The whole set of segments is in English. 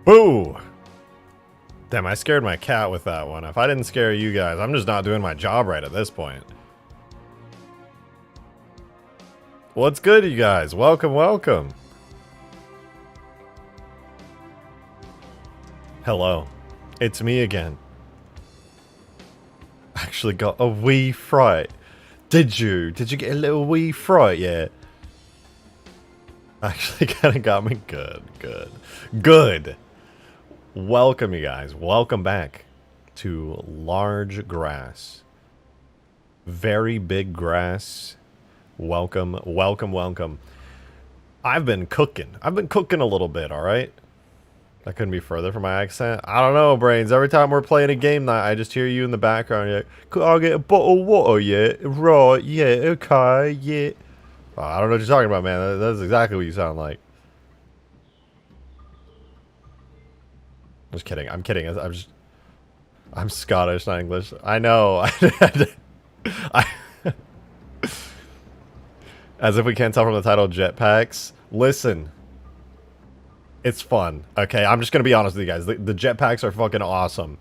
Boo! Damn, I scared my cat with that one. If I didn't scare you guys, I'm just not doing my job right at this point. What's good, you guys? Welcome, welcome. Hello. It's me again. Actually got a wee fright. Did you? Did you get a little wee fright yet? Actually kind of got me good. Good. Welcome, you guys. Welcome back to large grass. Very big grass. Welcome, welcome, welcome. I've been cooking a little bit, alright? That couldn't be further from my accent. I don't know, Brains. Every time we're playing a game night, I just hear you in the background. You're like, could I get a bottle of water, yeah? Right, yeah, okay, yeah. Oh, I don't know what you're talking about, man. That's exactly what you sound like. Just kidding. I'm kidding. I'm Scottish, not English. I know. As if we can't tell from the title, Jetpacks. Listen. It's fun. Okay, I'm just going to be honest with you guys. The jetpacks are fucking awesome.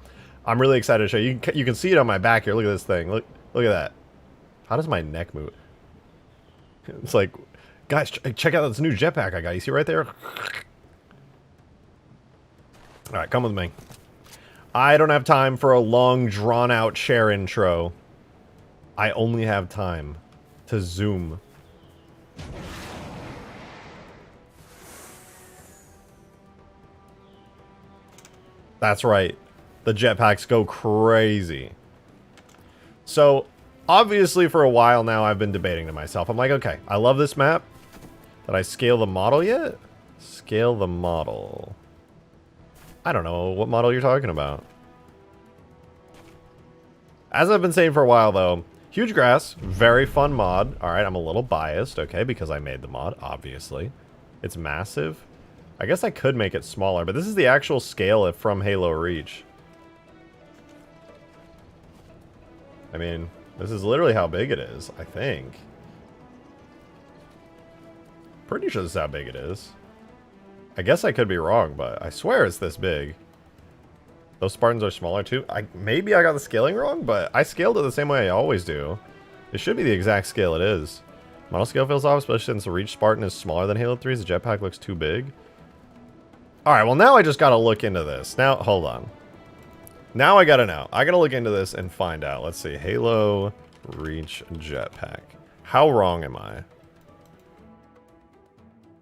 I'm really excited to show you. You can see it on my back here. Look at this thing. Look at that. How does my neck move? It's like, guys, check out this new jetpack I got. You see right there? Alright, come with me. I don't have time for a long, drawn-out share intro. I only have time to zoom. That's right. The jetpacks go crazy. So, obviously for a while now I've been debating to myself. I'm like, okay, I love this map. Did I scale the model yet? Scale the model. I don't know what model you're talking about. As I've been saying for a while though, huge grass, very fun mod. Alright, I'm a little biased, okay, because I made the mod, obviously. It's massive. I guess I could make it smaller, but this is the actual scale from Halo Reach. I mean, this is literally how big it is, I think. Pretty sure this is how big it is. I guess I could be wrong, but I swear it's this big. Those Spartans are smaller too. Maybe I got the scaling wrong, but I scaled it the same way I always do. It should be the exact scale it is. Model scale feels off, especially since the Reach Spartan is smaller than Halo 3's. The jetpack looks too big. Alright, well now I just gotta look into this. Now, hold on. Now I gotta know. I gotta look into this and find out. Let's see. Halo Reach jetpack. How wrong am I?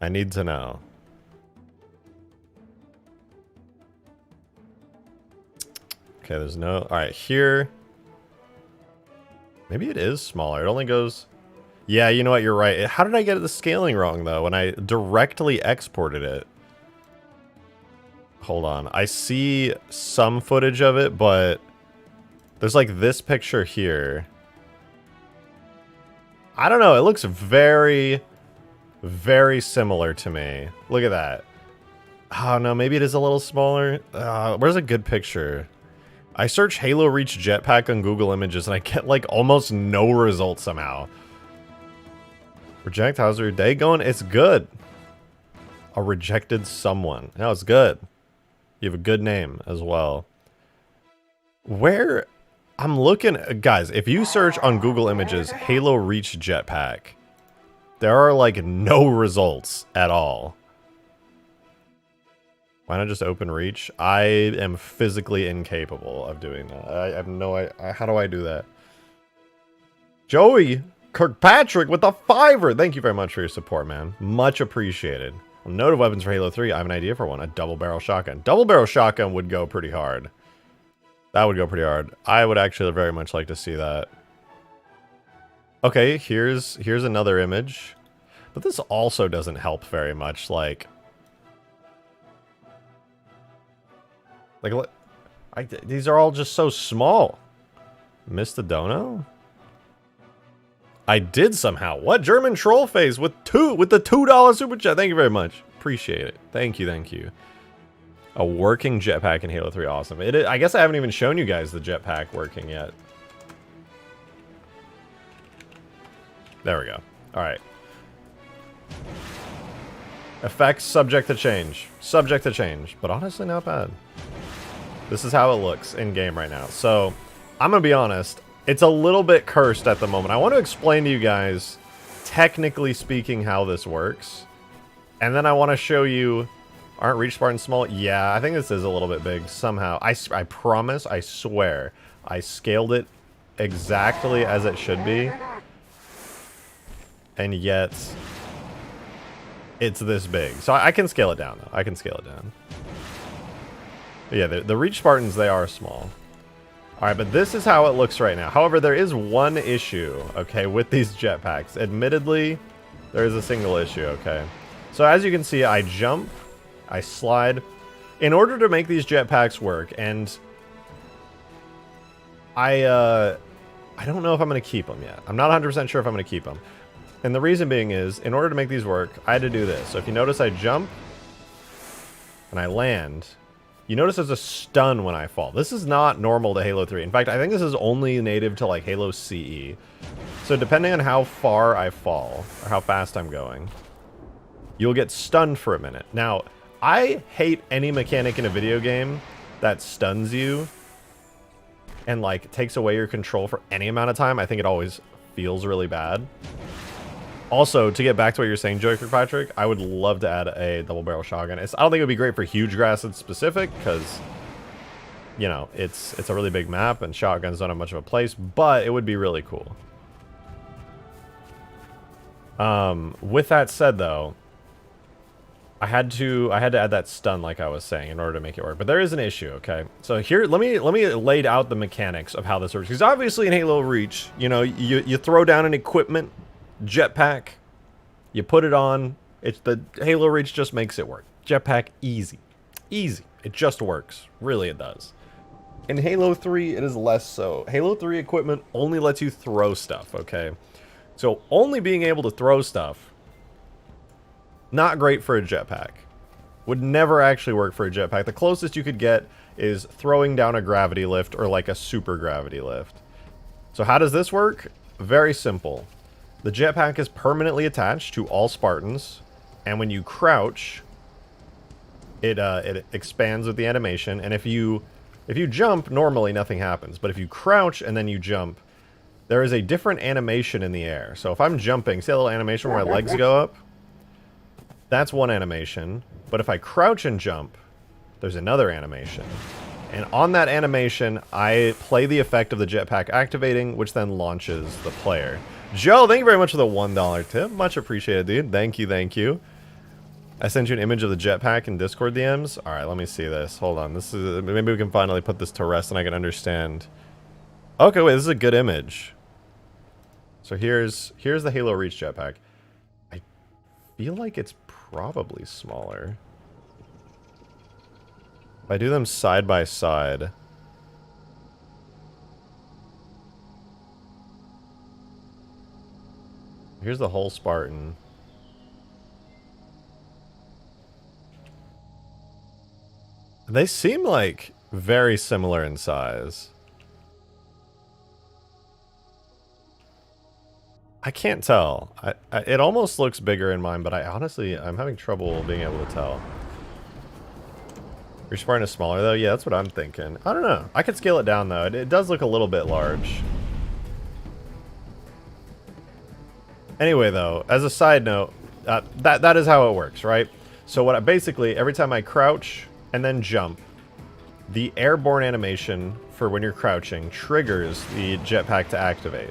I need to know. Okay, there's no... Alright, here... Maybe it is smaller. It only goes... Yeah, you know what? You're right. How did I get the scaling wrong, though, when I directly exported it? Hold on. I see some footage of it, but... There's, like, this picture here. I don't know. It looks very, very similar to me. Look at that. Oh, no. Maybe it is a little smaller. Where's a good picture? I search Halo Reach Jetpack on Google Images and I get like almost no results somehow. Reject, how's your day going? It's good. A rejected someone. No, it's good. You have a good name as well. Where... I'm looking... Guys, if you search on Google Images Halo Reach Jetpack, there are like no results at all. Why not just open Reach? I am physically incapable of doing that. I have no idea. How do I do that? Joey Kirkpatrick with the $5. Thank you very much for your support, man. Much appreciated. Well, note of weapons for Halo 3. I have an idea for one. A double barrel shotgun. Double barrel shotgun would go pretty hard. That would go pretty hard. I would actually very much like to see that. Okay, here's another image. But this also doesn't help very much. Like these are all just so small. Missed the dono? I did somehow. What? German troll face with the $2 super chat. Thank you very much. Appreciate it. Thank you, thank you. A working jetpack in Halo 3. Awesome. I guess I haven't even shown you guys the jetpack working yet. There we go. Alright. Effects subject to change. Subject to change. But honestly, not bad. This is how it looks in-game right now. So, I'm going to be honest. It's a little bit cursed at the moment. I want to explain to you guys, technically speaking, how this works. And then I want to show you... Aren't Reach Spartans small? Yeah, I think this is a little bit big somehow. I promise, I swear, I scaled it exactly as it should be. And yet, it's this big. So I can scale it down, though. I can scale it down. But yeah, the Reach Spartans, they are small. Alright, but this is how it looks right now. However, there is one issue, okay, with these jetpacks. Admittedly, there is a single issue, okay? So as you can see, I jump, I slide. In order to make these jetpacks work, and I don't know if I'm going to keep them yet. I'm not 100% sure if I'm going to keep them. And the reason being is, in order to make these work, I had to do this. So if you notice, I jump, and I land. You notice there's a stun when I fall. This is not normal to Halo 3. In fact, I think this is only native to, like, Halo CE. So depending on how far I fall, or how fast I'm going, you'll get stunned for a minute. Now, I hate any mechanic in a video game that stuns you and, like, takes away your control for any amount of time. I think it always feels really bad. Also, to get back to what you're saying, Joker Patrick, I would love to add a double barrel shotgun. I don't think it would be great for huge grass in specific, because, you know, it's a really big map and shotguns don't have much of a place, but it would be really cool. With that said, though, I had to add that stun, like I was saying, in order to make it work. But there is an issue, okay? So here, let me lay out the mechanics of how this works. Because obviously in Halo Reach, you know, you throw down an equipment jetpack, you put it on. It's the Halo Reach just makes it work. Jetpack, easy. Easy. It just works. Really, it does. In Halo 3, it is less so. Halo 3 equipment only lets you throw stuff, okay? So only being able to throw stuff, not great for a jetpack. Would never actually work for a jetpack. The closest you could get is throwing down a gravity lift or like a super gravity lift. So how does this work? Very simple. The jetpack is permanently attached to all Spartans, and when you crouch, it expands with the animation. And if you jump, normally nothing happens. But if you crouch and then you jump, there is a different animation in the air. So if I'm jumping, see that little animation where my legs go up? That's one animation. But if I crouch and jump, there's another animation. And on that animation, I play the effect of the jetpack activating, which then launches the player. Joe, thank you very much for the $1 tip. Much appreciated, dude. Thank you, thank you. I sent you an image of the jetpack in Discord DMs. Alright, let me see this. Hold on. This is maybe we can finally put this to rest and I can understand. Okay, wait, this is a good image. So here's the Halo Reach jetpack. I feel like it's probably smaller. If I do them side by side. Here's the whole Spartan. They seem like very similar in size. I can't tell. It almost looks bigger in mine, but I'm having trouble being able to tell. Your Spartan is smaller though? Yeah, that's what I'm thinking. I don't know. I could scale it down though. It does look a little bit large. Anyway though, as a side note, that is how it works, right? So what basically, every time I crouch and then jump, the airborne animation for when you're crouching triggers the jetpack to activate.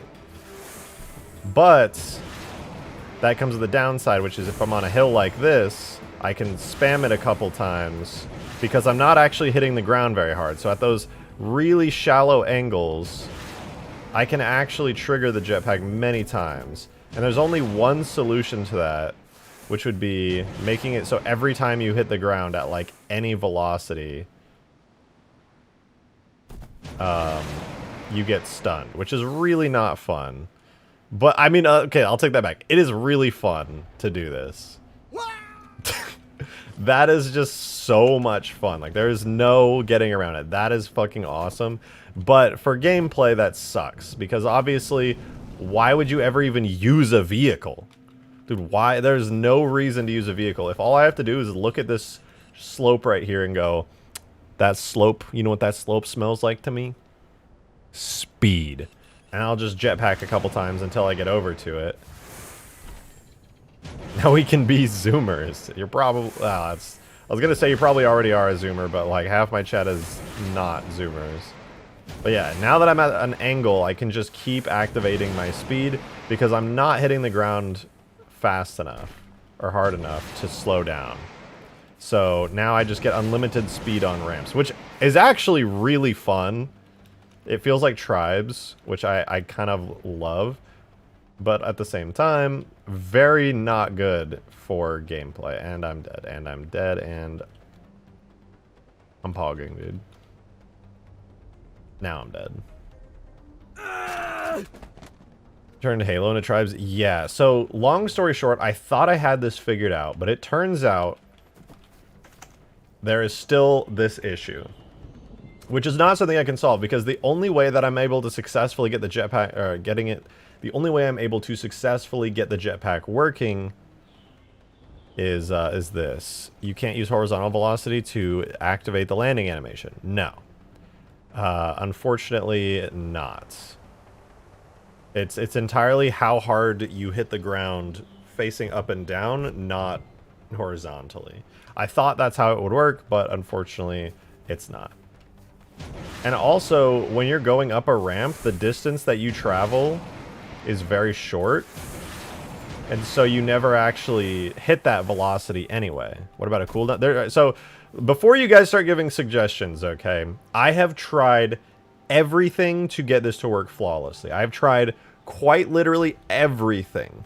But that comes with the downside, which is if I'm on a hill like this, I can spam it a couple times because I'm not actually hitting the ground very hard. So at those really shallow angles, I can actually trigger the jetpack many times. And there's only one solution to that, which would be making it so every time you hit the ground at like any velocity, you get stunned, which is really not fun. But, I mean, okay, I'll take that back. It is really fun to do this. That is just so much fun. Like, there is no getting around it. That is fucking awesome. But for gameplay, that sucks. Because, obviously, why would you ever even use a vehicle? Dude, why? There's no reason to use a vehicle. If all I have to do is look at this slope right here and go, that slope, you know what that slope smells like to me? Speed. And I'll just jetpack a couple times until I get over to it. Now we can be zoomers. You're probably, I was gonna say you probably already are a zoomer, but like half my chat is not zoomers. But yeah, now that I'm at an angle, I can just keep activating my speed because I'm not hitting the ground fast enough or hard enough to slow down. So now I just get unlimited speed on ramps, which is actually really fun. It feels like Tribes, which I kind of love, but at the same time, very not good for gameplay. And I'm dead, and I'm dead, and I'm pogging, dude. Now I'm dead. Turned Halo into Tribes? Yeah, so long story short, I thought I had this figured out, but it turns out there is still this issue, which is not something I can solve, because the only way that I'm able to successfully get the jetpack, or the only way I'm able to successfully get the jetpack working is this. You can't use horizontal velocity to activate the landing animation. No. Unfortunately not. It's entirely how hard you hit the ground facing up and down, not horizontally. I thought that's how it would work, but unfortunately it's not. And also, when you're going up a ramp, the distance that you travel is very short, and so you never actually hit that velocity anyway. What about a cooldown? So before you guys start giving suggestions, okay, I have tried everything to get this to work flawlessly. I've tried quite literally everything.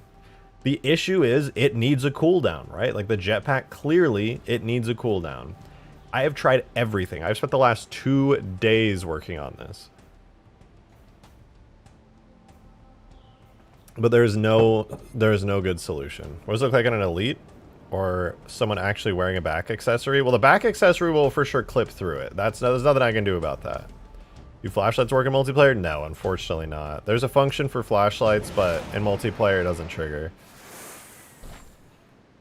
The issue is it needs a cooldown, right? Like the jetpack, clearly it needs a cooldown. I have tried everything. I've spent the last 2 days working on this. But there's no good solution. What does it look like on an elite? Or someone actually wearing a back accessory? Well, the back accessory will for sure clip through it. There's nothing I can do about that. Do flashlights work in multiplayer? No, unfortunately not. There's a function for flashlights, but in multiplayer it doesn't trigger.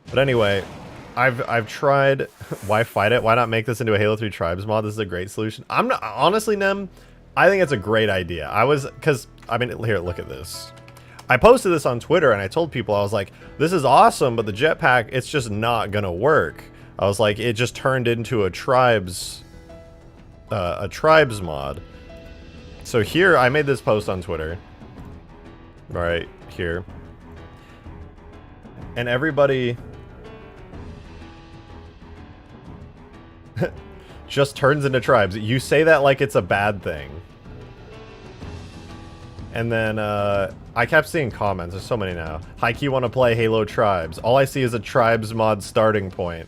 But anyway, I've tried. Why fight it? Why not make this into a Halo 3 Tribes mod? This is a great solution. I'm not, honestly, Nem, I think it's a great idea. I mean, here, look at this. I posted this on Twitter and I told people, I was like, this is awesome, but the jetpack, it's just not gonna work. I was like, it just turned into a Tribes mod. So here, I made this post on Twitter. Right here. And everybody just turns into Tribes. You say that like it's a bad thing. And then I kept seeing comments. There's so many now. Hikey want to play Halo Tribes. All I see is a Tribes mod starting point.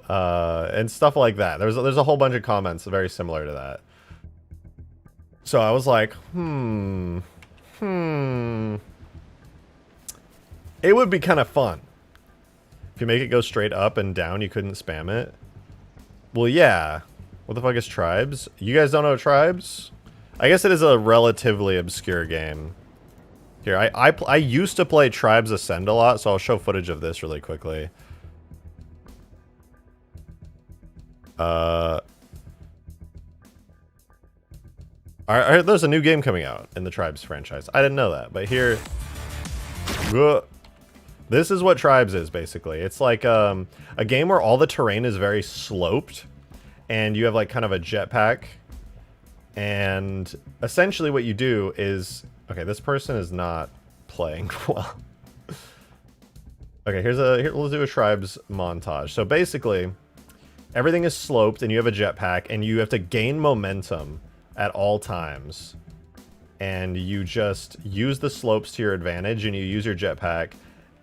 And stuff like that. There's a whole bunch of comments very similar to that. So I was like, It would be kind of fun. If you make it go straight up and down, you couldn't spam it. Well, yeah. What the fuck is Tribes? You guys don't know Tribes? I guess it is a relatively obscure game. Here, I used to play Tribes Ascend a lot, so I'll show footage of this really quickly. There's a new game coming out in the Tribes franchise. I didn't know that, but here... This is what Tribes is, basically. It's like a game where all the terrain is very sloped, and you have like kind of a jetpack. And essentially what you do is... Okay, this person is not playing well. Okay, let's do a Tribes montage. So basically, everything is sloped, and you have a jetpack, and you have to gain momentum at all times. And you just use the slopes to your advantage, and you use your jetpack,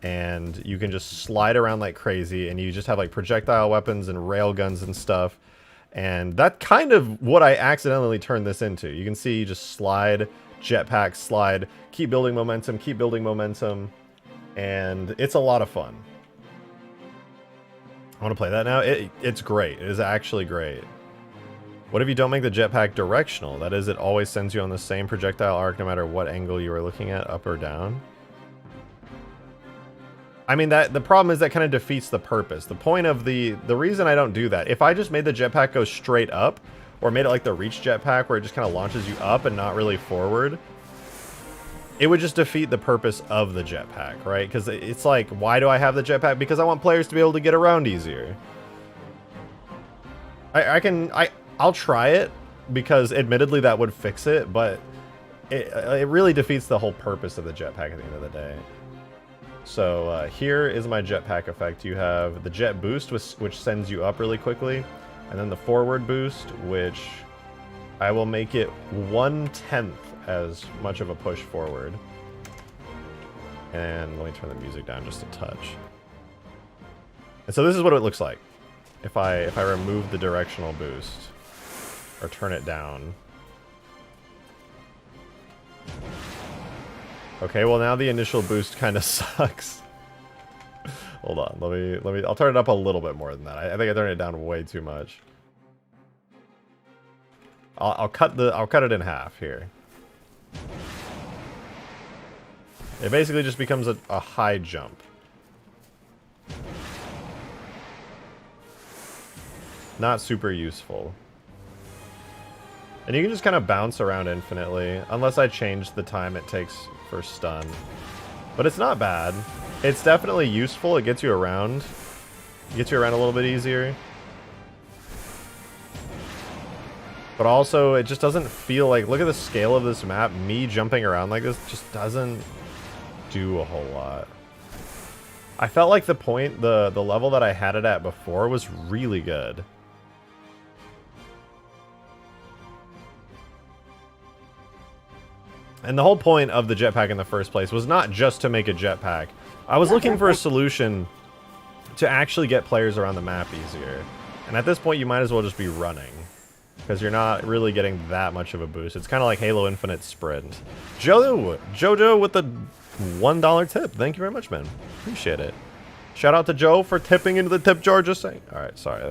and you can just slide around like crazy, and you just have like projectile weapons and rail guns and stuff. And that's kind of what I accidentally turned this into. You can see you just slide, jetpack, slide, keep building momentum, and it's a lot of fun. I want to play that now. It's great. It is actually great. What if you don't make the jetpack directional? That is, it always sends you on the same projectile arc no matter what angle you are looking at, up or down. I mean, the problem is that kind of defeats the purpose. The point of the reason I don't do that, if I just made the jetpack go straight up, or made it like the reach jetpack where it just kind of launches you up and not really forward, it would just defeat the purpose of the jetpack, right? Because it's like, why do I have the jetpack? Because I want players to be able to get around easier. I'll try it, because admittedly that would fix it, but it really defeats the whole purpose of the jetpack at the end of the day. So here is my jetpack effect. You have the jet boost, which sends you up really quickly, and then the forward boost, which I will make it 1/10 as much of a push forward. And let me turn the music down just a touch. And so this is what it looks like if I remove the directional boost or turn it down. Okay, well now the initial boost kind of sucks. Hold on, let me. I'll turn it up a little bit more than that. I think I turned it down way too much. I'll cut it in half here. It basically just becomes a high jump. Not super useful. And you can just kind of bounce around infinitely, unless I change the time it takes for stun. But it's not bad. It's definitely useful. It gets you around. It gets you around a little bit easier. But also, it just doesn't feel like... Look at the scale of this map. Me jumping around like this just doesn't do a whole lot. I felt like the level that I had it at before was really good. And the whole point of the jetpack in the first place was not just to make a jetpack. I was looking for a solution to actually get players around the map easier. And at this point, you might as well just be running, because you're not really getting that much of a boost. It's kind of like Halo Infinite Sprint. Jojo with the $1 tip. Thank you very much, man. Appreciate it. Shout out to Joe for tipping into the tip jar, just saying. Alright, sorry.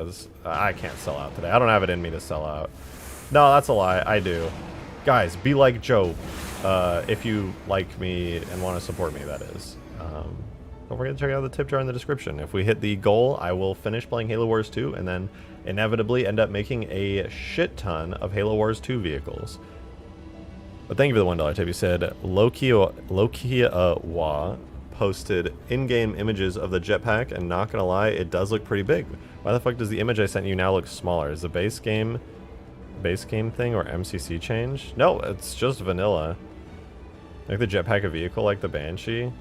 I can't sell out today. I don't have it in me to sell out. No, that's a lie. I do. Guys, be like Joe. If you like me and want to support me, that is. Don't forget to check out the tip jar in the description. If we hit the goal, I will finish playing Halo Wars 2 and then inevitably end up making a shit ton of Halo Wars 2 vehicles. But thank you for the $1 tip. You said Lokia posted in-game images of the jetpack, and not gonna lie, it does look pretty big. Why the fuck does the image I sent you now look smaller? Is the base game thing or MCC change? No, it's just vanilla. Make the jetpack a vehicle like the Banshee?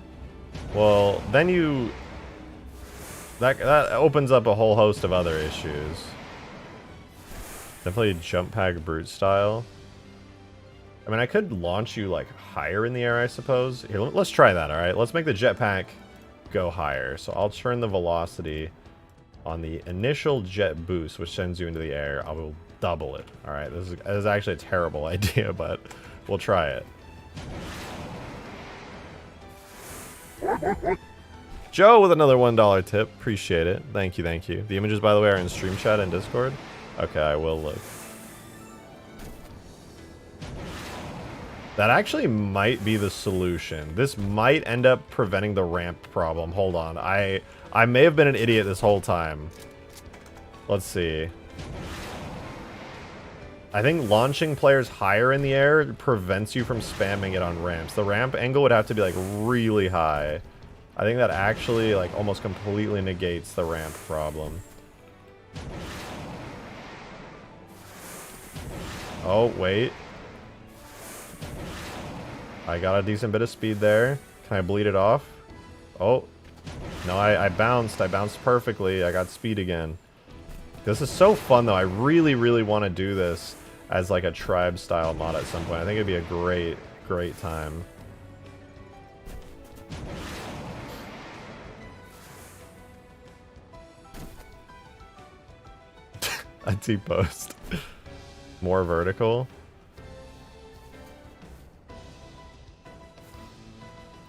Well, then that opens up a whole host of other issues. Definitely jump pack brute style. I mean, I could launch you like higher in the air, I suppose. Here, let's try that, alright? Let's make the jetpack go higher. So I'll turn the velocity on the initial jet boost, which sends you into the air. I will double it. Alright, this is actually a terrible idea, but we'll try it. Joe with another $1 tip. Appreciate it. Thank you, thank you. The images, by the way, are in stream chat and Discord. Okay, I will look. That actually might be the solution. This might end up preventing the ramp problem. Hold on. I may have been an idiot this whole time. Let's see. I think launching players higher in the air prevents you from spamming it on ramps. The ramp angle would have to be like really high. I think that actually like almost completely negates the ramp problem. Oh, wait. I got a decent bit of speed there. Can I bleed it off? Oh. No, I bounced. I bounced perfectly. I got speed again. This is so fun, though. I really, really want to do this as like a tribe-style mod at some point. I think it'd be a great, great time. A T-post. More vertical.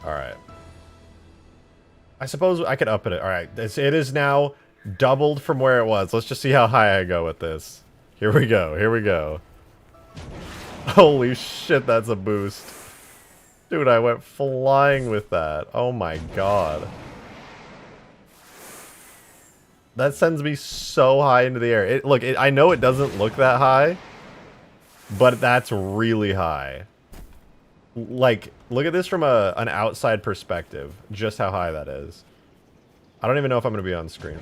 Alright. I suppose I could up it. Alright, it is now doubled from where it was. Let's just see how high I go with this. Here we go, here we go. Holy shit, that's a boost. Dude, I went flying with that. Oh my god. That sends me so high into the air. Look, I know it doesn't look that high, but that's really high. Like, look at this from an outside perspective, just how high that is. I don't even know if I'm going to be on screen.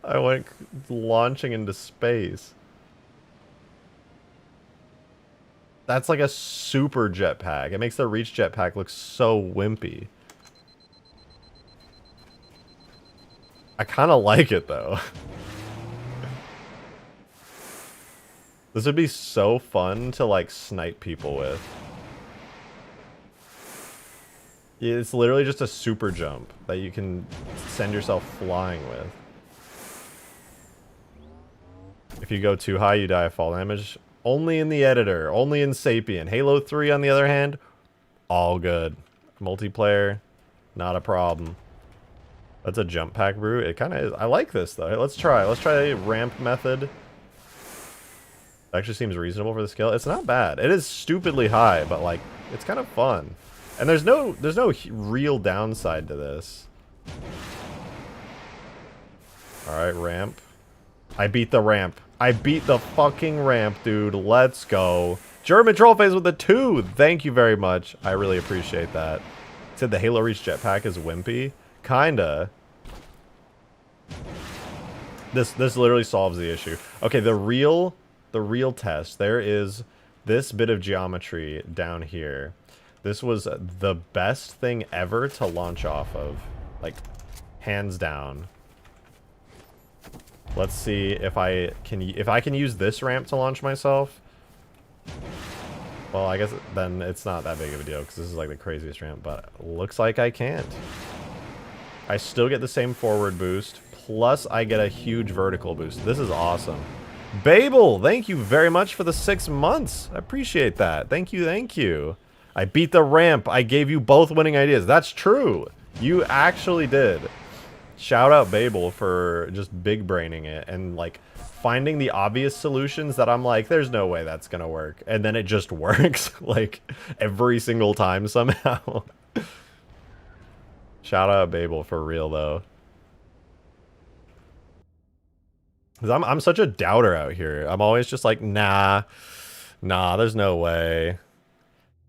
I went launching into space. That's like a super jetpack. It makes the Reach jetpack look so wimpy. I kind of like it, though. This would be so fun to, like, snipe people with. It's literally just a super jump that you can send yourself flying with. If you go too high, you die of fall damage. Only in the editor. Only in Sapien. Halo 3, on the other hand, all good. Multiplayer, not a problem. That's a jump pack brew. It kind of is. I like this, though. Let's try. Let's try a ramp method. It actually seems reasonable for the skill. It's not bad. It is stupidly high, but, like, it's kind of fun. And there's no real downside to this. Alright, ramp. I beat the ramp. I beat the fucking ramp, dude. Let's go. German Trollface with a 2. Thank you very much. I really appreciate that. Said the Halo Reach jetpack is wimpy. Kinda. This literally solves the issue. Okay, the real test. There is this bit of geometry down here. This was the best thing ever to launch off of. Like, hands down. Let's see if I can use this ramp to launch myself. Well, I guess then it's not that big of a deal because this is like the craziest ramp, but looks like I can't. I still get the same forward boost, plus I get a huge vertical boost. This is awesome. Babel, thank you very much for the 6 months. I appreciate that. Thank you, thank you. I beat the ramp. I gave you both winning ideas. That's true. You actually did. Shout out Babel for just big braining it and like finding the obvious solutions that I'm like, there's no way that's gonna work. And then it just works like every single time somehow. Shout out Babel for real though. Cause I'm such a doubter out here. I'm always just like, nah, there's no way.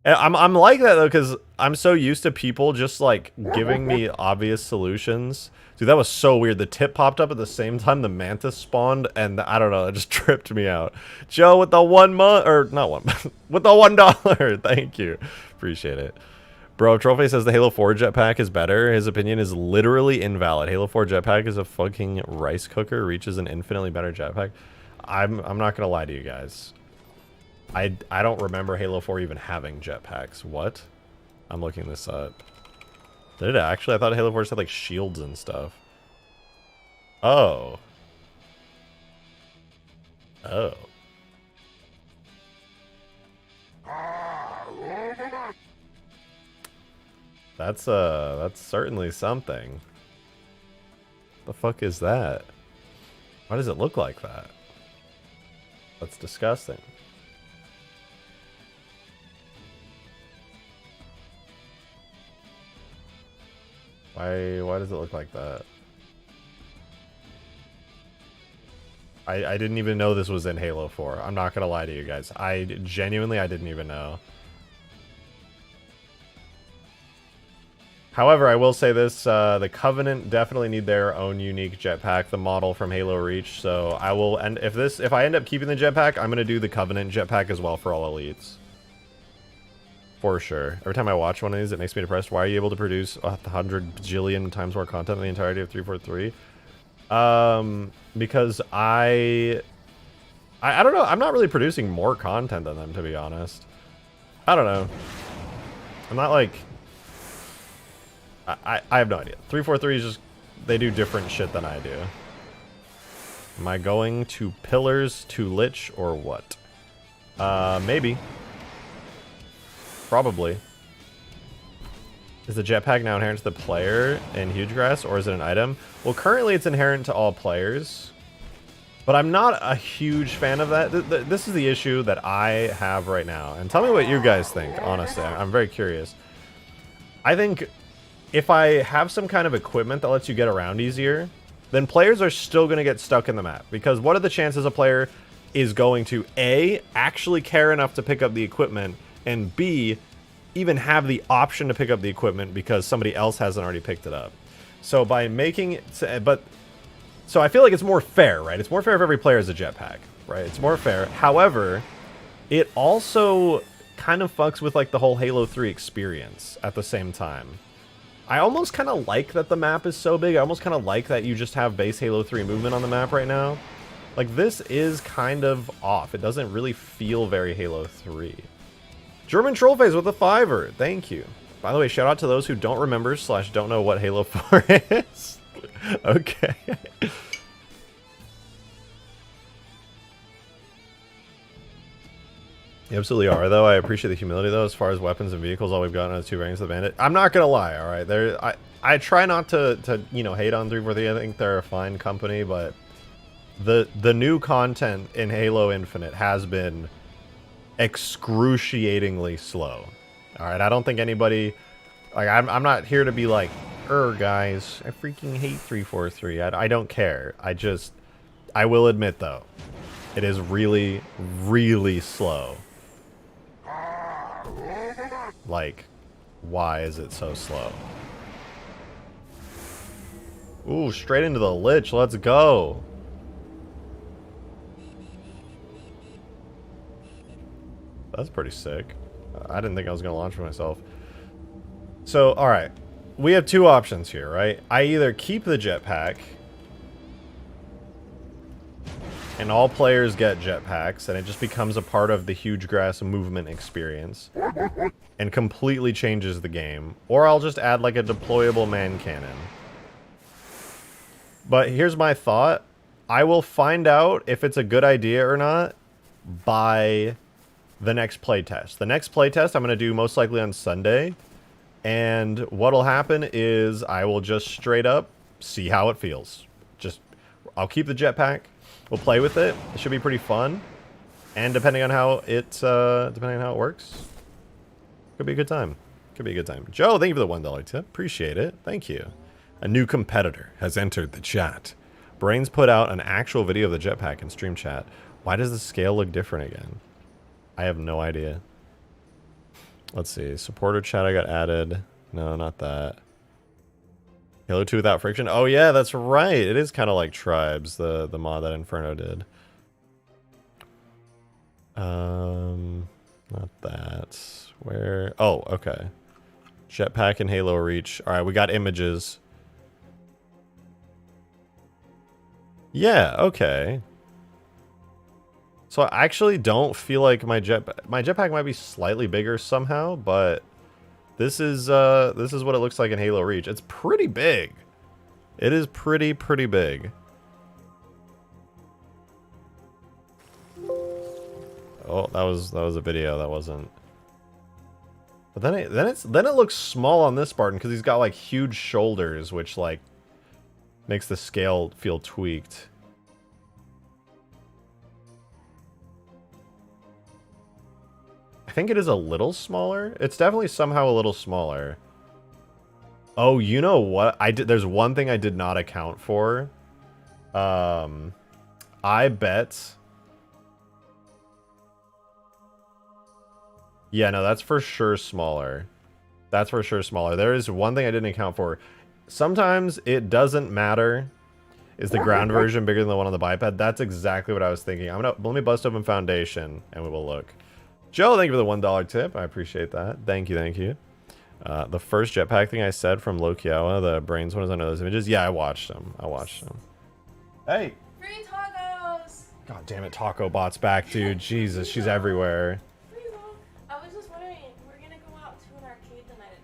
And I'm like that though, because I'm so used to people just like giving me obvious solutions. Dude, that was so weird. The tip popped up at the same time the mantis spawned, and I don't know, it just tripped me out. Joe with the 1 month, or not one, with the $1. Thank you, appreciate it. Bro, Trophy says the Halo 4 jetpack is better. His opinion is literally invalid. Halo 4 jetpack is a fucking rice cooker. Reach is an infinitely better jetpack. I'm not gonna lie to you guys. I don't remember Halo 4 even having jetpacks. What? I'm looking this up. Did it actually? I thought Halo 4 just had like shields and stuff. Oh. Oh. That's certainly something. The fuck is that? Why does it look like that? That's disgusting. Why does it look like that? I didn't even know this was in Halo 4. I'm not gonna lie to you guys. I didn't even know. However, I will say this, the Covenant definitely need their own unique jetpack, the model from Halo Reach, so I will if I end up keeping the jetpack, I'm gonna do the Covenant jetpack as well for all elites. For sure. Every time I watch one of these, it makes me depressed. Why are you able to produce 100 bajillion times more content than the entirety of 343? Because I don't know. I'm not really producing more content than them, to be honest. I don't know. I'm not like... I have no idea. 343 is just... They do different shit than I do. Am I going to Pillars to Lich or what? Maybe. Probably. Is the jetpack now inherent to the player in Huge Grass, or is it an item? Well, currently it's inherent to all players, but I'm not a huge fan of that. This is the issue that I have right now, and tell me what you guys think, honestly. I'm very curious. I think if I have some kind of equipment that lets you get around easier, then players are still going to get stuck in the map. Because what are the chances a player is going to, A, actually care enough to pick up the equipment, and B, even have the option to pick up the equipment because somebody else hasn't already picked it up. So by making it, so I feel like it's more fair, right? It's more fair if every player is a jetpack, right? It's more fair. However, it also kind of fucks with like the whole Halo 3 experience at the same time. I almost kind of like that the map is so big. I almost kind of like that you just have base Halo 3 movement on the map right now. Like, this is kind of off. It doesn't really feel very Halo 3. German Trollface with a $5. Thank you. By the way, shout out to those who don't remember / don't know what Halo 4 is. Okay. You absolutely are, though. I appreciate the humility, though. As far as weapons and vehicles, all we've gotten are 2 ranks of the Bandit. I'm not gonna lie, all right. I try not to you know, hate on 343. I think they're a fine company, but the new content in Halo Infinite has been excruciatingly slow. All right, I don't think anybody, like, I'm not here to be like, guys, I freaking hate 343. I don't care. I will admit though, it is really, really slow. Like, why is it so slow? Ooh, straight into the Lich. Let's go. That's pretty sick. I didn't think I was going to launch for myself. So, alright. We have 2 options here, right? I either keep the jetpack, and all players get jetpacks, and it just becomes a part of the huge grass movement experience, and completely changes the game. Or I'll just add like a deployable man cannon. But here's my thought. I will find out if it's a good idea or not by the next playtest. The next playtest I'm going to do most likely on Sunday. And what'll happen is I will just straight up see how it feels. I'll keep the jetpack. We'll play with it. It should be pretty fun. And depending on how it works, could be a good time. Could be a good time. Joe, thank you for the $1 tip. Appreciate it. Thank you. A new competitor has entered the chat. Brains put out an actual video of the jetpack in stream chat. Why does the scale look different again? I have no idea. Let's see. Supporter chat I got added. No, not that. Halo 2 without friction. Oh yeah, that's right. It is kind of like Tribes, the mod that Inferno did. Not that. Where? Oh, okay. Jetpack and Halo Reach. All right, we got images. Yeah, okay. So I actually don't feel like my jetpack might be slightly bigger somehow, but this is what it looks like in Halo Reach. It's pretty big. It is pretty big. Oh, that was a video. That wasn't. But then it looks small on this Spartan because he's got like huge shoulders, which like makes the scale feel tweaked. I think it is a little smaller. It's definitely somehow a little smaller. Oh, you know what? There's one thing I did not account for. I bet. Yeah, no, that's for sure smaller. That's for sure smaller. There is one thing I didn't account for. Sometimes it doesn't matter. Is the ground version bigger than the one on the biped? That's exactly what I was thinking. Let me bust open Foundation and we will look. Joe, thank you for the $1 tip. I appreciate that. Thank you, thank you. The first jetpack thing I said from Lokiawa, the brains one is under those images. Yeah, I watched them. Hey! Free tacos! God damn it, Taco Bot's back, dude. Jesus, she's everywhere. I was just wondering, we're gonna go out to an arcade tonight at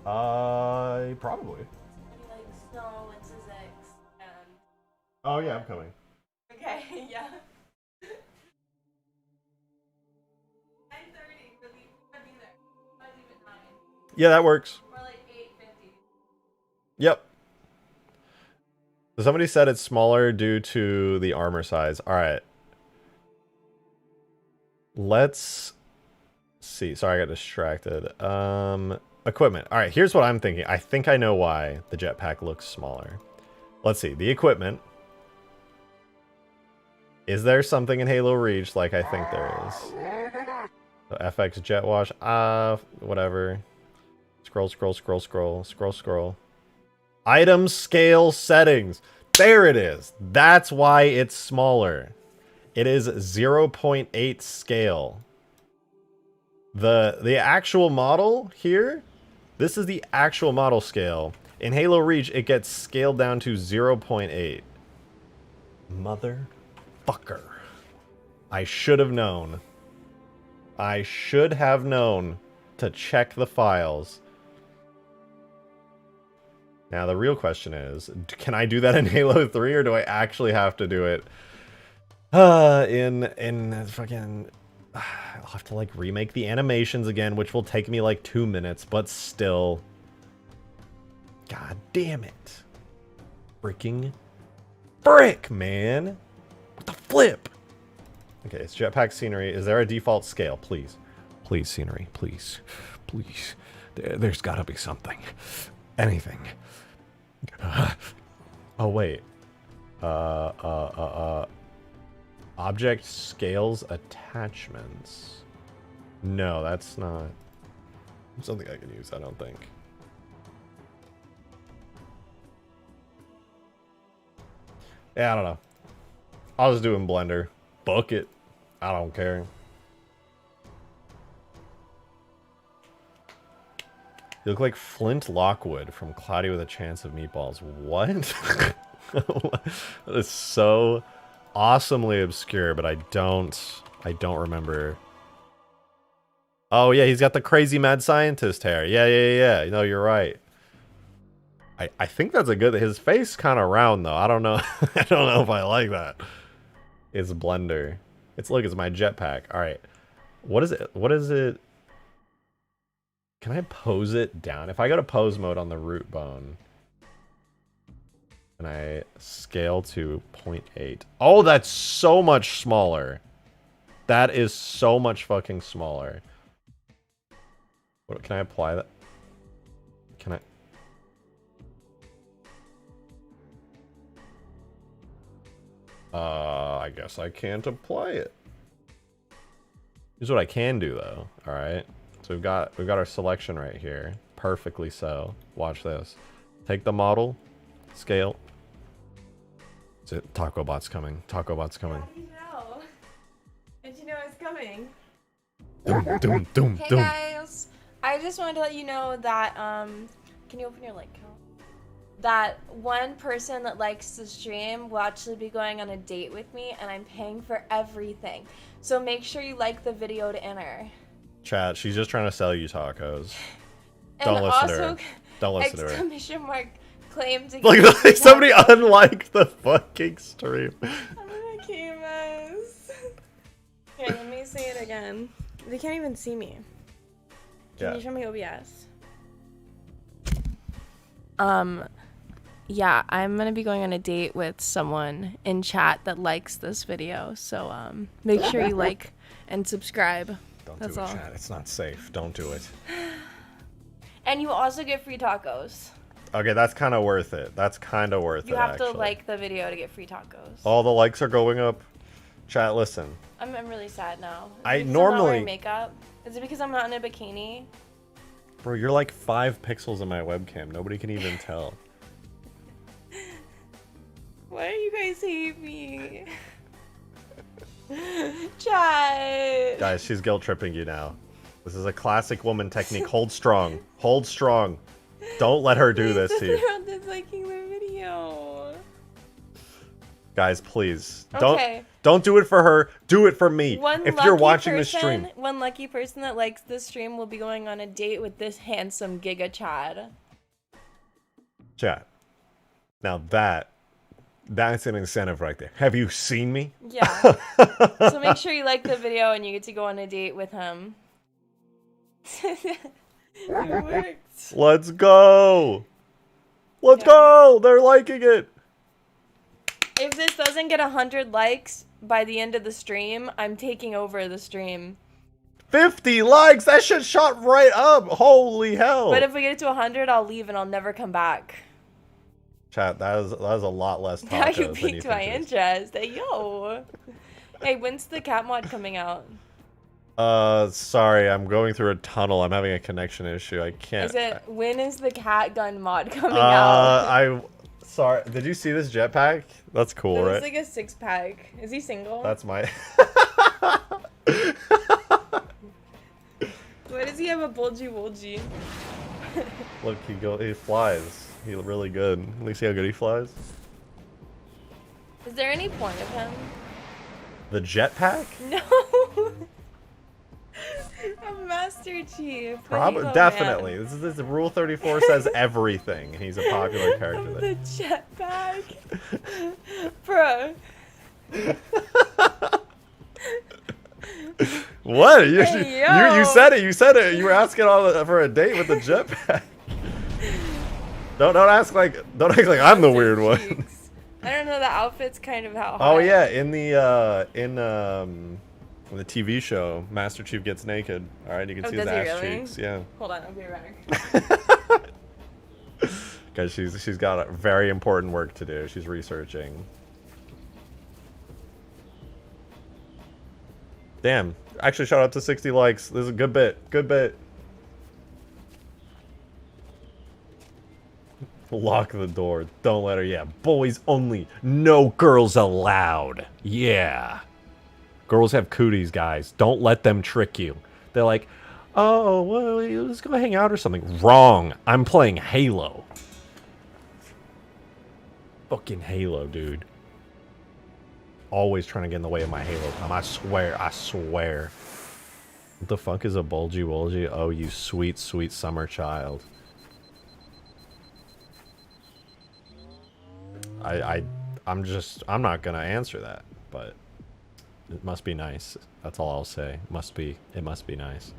night. Probably. Like Snow and Sizix and... Oh yeah, I'm coming. Okay, yeah. 9:30 for be there. I leave at 9. Yeah, that works. Or like 8:50. Yep. So somebody said it's smaller due to the armor size. All right. Let's see. Sorry, I got distracted. equipment. All right, here's what I'm thinking. I think I know why the jetpack looks smaller. Let's see. The equipment. Is there something in Halo Reach like I think there is? So FX jet wash. Whatever. Scroll. Item scale settings. There it is. That's why it's smaller. It is 0.8 scale. The actual model here, this is the actual model scale. In Halo Reach, it gets scaled down to 0.8. Motherfucker. I should have known. I should have known to check the files. Now the real question is, can I do that in Halo 3 or do I actually have to do it in fucking... I'll have to like remake the animations again, which will take me like 2 minutes, but still. God damn it. Freaking frick, man. What the flip? Okay, it's jetpack scenery. Is there a default scale? Please. Please, scenery. Please. Please. There's gotta be something. Anything. Oh, wait. Object scales attachments. No, that's not something I can use, I don't think. Yeah, I don't know. I'll just do it in Blender. Book it. I don't care. You look like Flint Lockwood from Cloudy with a Chance of Meatballs. What? That is so awesomely obscure, but I don't remember. Oh yeah, he's got the crazy mad scientist hair. Yeah. No, you're right. I think that's a good. His face kind of round though. I don't know. I don't know if I like that. It's Blender. It's my jetpack. All right. What is it? What is it? Can I pose it down? If I go to pose mode on the root bone, and I scale to 0.8. Oh, that's so much smaller. That is so much fucking smaller. What, can I apply that? Can I? I guess I can't apply it. Here's what I can do though. All right. So we've got our selection right here. Perfectly so. Watch this. Take the model, scale. Is it Taco Bot's coming? Taco Bot's coming. How do you know? Did you know it's coming? Doom. Hey guys, I just wanted to let you know that can you open your like count? That one person that likes the stream will actually be going on a date with me, and I'm paying for everything. So make sure you like the video to enter. Chat, she's just trying to sell you tacos. And Don't listen to her. also, Don't listen to her. exclamation mark claim to Like somebody unliked the fucking stream. I'm a Mickey Mouse. Here, let me say it again. They can't even see me. Can you show me OBS? Yeah, I'm gonna be going on a date with someone in chat that likes this video. So make sure you like and subscribe. Don't That's do it, all. chat. It's not safe. Don't do it. And you also get free tacos. Okay, that's kind of worth it. That's kind of worth it, You have actually. to like the video to get free tacos. All the likes are going up. Chat, listen. I'm really sad now. Is I it because I'm not normally- wearing makeup? Is it because I'm not in a bikini? Bro, you're like 5 pixels in my webcam. Nobody can even tell. Why do you guys hate me? Chat. Guys, she's guilt tripping you now. This is a classic woman technique. Hold strong. Hold strong. Don't let her do this to you. They're not disliking the video. Guys, please. Okay. Don't do it for her. Do it for me. If you're watching the stream. One lucky person that likes this stream will be going on a date with this handsome Giga Chad. Chat. Now that's an incentive right there. Have you seen me? Yeah. So make sure you like the video and you get to go on a date with him. It worked. Let's go. Let's go. They're liking it. If this doesn't get 100 likes by the end of the stream, I'm taking over the stream. 50 likes. That shit shot right up. Holy hell. But if we get it to 100, I'll leave and I'll never come back. Chat, that is a lot less tacos Now you than piqued my interest. Hey, yo. Hey, when's the cat mod coming out? Sorry, I'm going through a tunnel. I'm having a connection issue. I can't. When is the cat gun mod coming out? Sorry. Did you see this jetpack? That's cool, right? It's like a 6-pack. Is he single? That's my. Why does he have a bulgy wolgy? Look, he flies. He's really good. Let me see how good he flies. Is there any point of him? The jetpack? No. A Master Chief. Probably, definitely. Man. This Rule 34 says everything. He's a popular character. The jetpack, bro. What? You said it. You said it. You were asking for a date with the jetpack. Don't act like I'm the weird one. I don't know. The outfit's kind of how. Oh yeah, in the TV show, Master Chief gets naked. All right, you can see his ass cheeks. Yeah. Hold on, I'll be right back. Guys, she's got a very important work to do. She's researching. Damn. Actually, shout out to 60 likes. This is a good bit. Good bit. Lock the door. Don't let her. Yeah. Boys only. No girls allowed. Yeah. Girls have cooties, guys. Don't let them trick you. They're like, oh, well, let's go hang out or something. Wrong. I'm playing Halo. Fucking Halo, dude. Always trying to get in the way of my Halo time. I swear. I swear. What the fuck is a bulgy wolgy? Oh, you sweet, sweet summer child. I'm not gonna answer that, but it must be nice. That's all I'll say. It must be nice.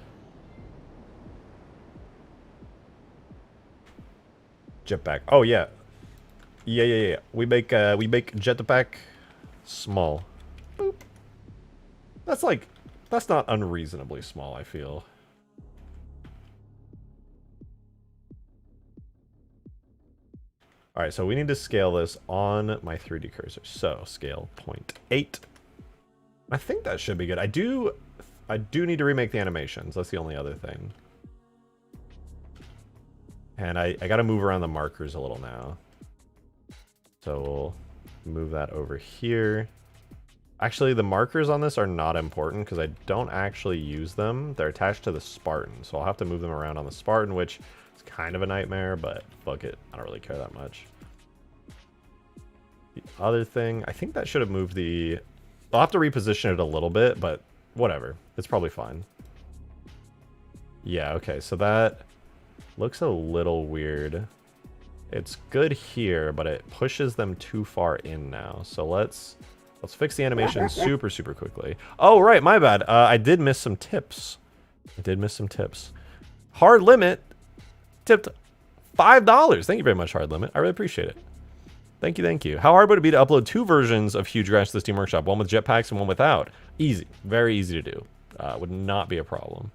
Jetpack. Oh yeah. Yeah. We make Jetpack small. Boop. That's not unreasonably small, I feel. Alright, so we need to scale this on my 3D cursor. So, scale 0.8. I think that should be good. I do need to remake the animations. That's the only other thing. And I gotta move around the markers a little now. So we'll move that over here. Actually, the markers on this are not important because I don't actually use them. They're attached to the Spartan, so I'll have to move them around on the Spartan, which is kind of a nightmare, but fuck it. I don't really care that much. The other thing, I think that should have moved the... I'll have to reposition it a little bit, but whatever. It's probably fine. Yeah, okay, so that looks a little weird. It's good here, but it pushes them too far in now. So let's fix the animation super quickly. Oh, right, my bad. I did miss some tips. Hard Limit tipped $5. Thank you very much, Hard Limit. I really appreciate it. Thank you. How hard would it be to upload 2 versions of Huge Grass to the Steam Workshop? One with jetpacks and one without? Easy. Very easy to do. Would not be a problem.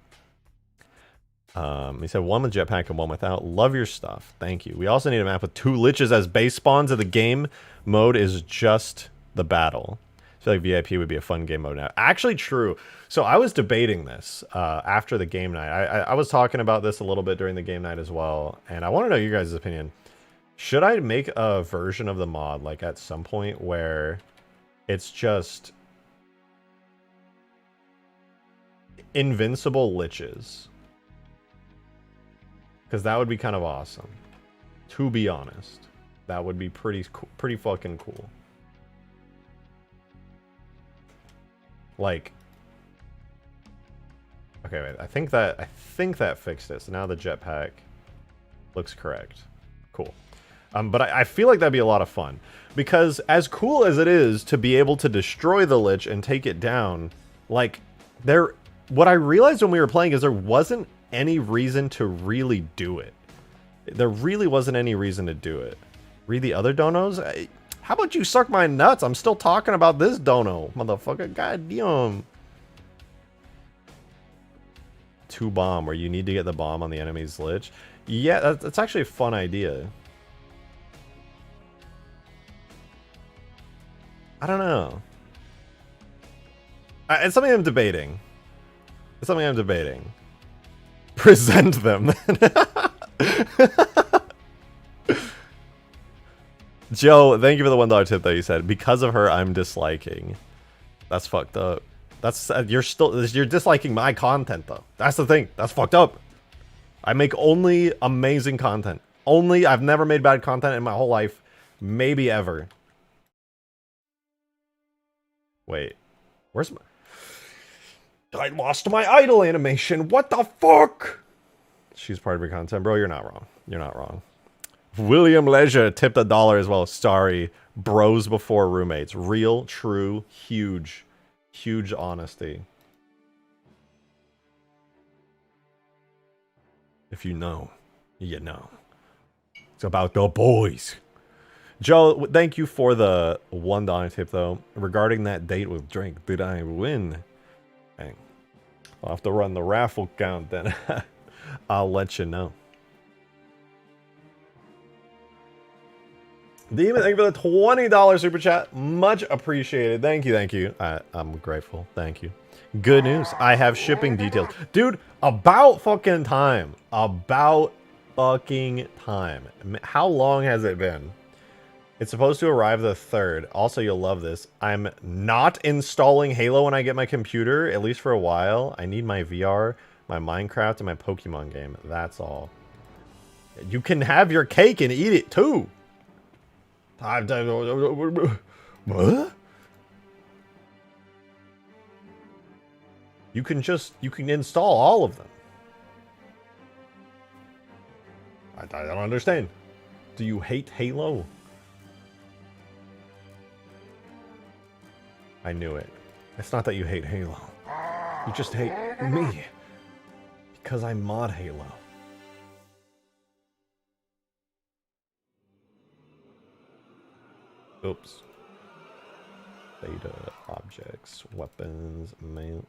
He said one with jetpack and one without. Love your stuff. Thank you. We also need a map with 2 liches as base spawns. Of the game mode is just the battle. I feel like VIP would be a fun game mode now. Actually, true. So I was debating this after the game night. I was talking about this a little bit during the game night as well, and I want to know your guys' opinion. Should I make a version of the mod, like at some point, where it's just invincible liches? Because that would be kind of awesome. To be honest, that would be pretty fucking cool. Like, okay, wait. I think that fixed it. So now the jetpack looks correct. Cool. But I feel like that'd be a lot of fun, because as cool as it is to be able to destroy the Lich and take it down, like, what I realized when we were playing is there wasn't any reason to really do it. There really wasn't any reason to do it. Read the other donos? How about you suck my nuts? I'm still talking about this dono, motherfucker. God damn. 2 bomb where you need to get the bomb on the enemy's Lich. Yeah, that's actually a fun idea. I don't know. It's something I'm debating. It's something I'm debating. Present them. Joe, thank you for the $1 tip that you said. Because of her, I'm disliking. That's fucked up. That's you're disliking my content though. That's the thing. That's fucked up. I make only amazing content. I've never made bad content in my whole life. Maybe ever. Wait. Where's my... I lost my idol animation. What the fuck? She's part of your content, bro. You're not wrong. You're not wrong. William Leisure tipped $1 as well. Sorry. Bros before roommates. Real, true, huge. Huge honesty. If you know, you know. It's about the boys. Joe, thank you for the $1 tip, though. Regarding that date with Drake, did I win? Dang. I'll have to run the raffle count then. I'll let you know. Demon, thank you for the $20 super chat. Much appreciated. Thank you, thank you. I'm grateful. Thank you. Good news. I have shipping details. Dude, about fucking time. About fucking time. How long has it been? It's supposed to arrive the 3rd. Also, you'll love this. I'm not installing Halo when I get my computer, at least for a while. I need my VR, my Minecraft, and my Pokemon game. That's all. You can have your cake and eat it, too. What? You can install all of them. I don't understand. Do you hate Halo? I knew it. It's not that you hate Halo. You just hate me. Because I mod Halo. Oops. Beta objects, weapons, melee.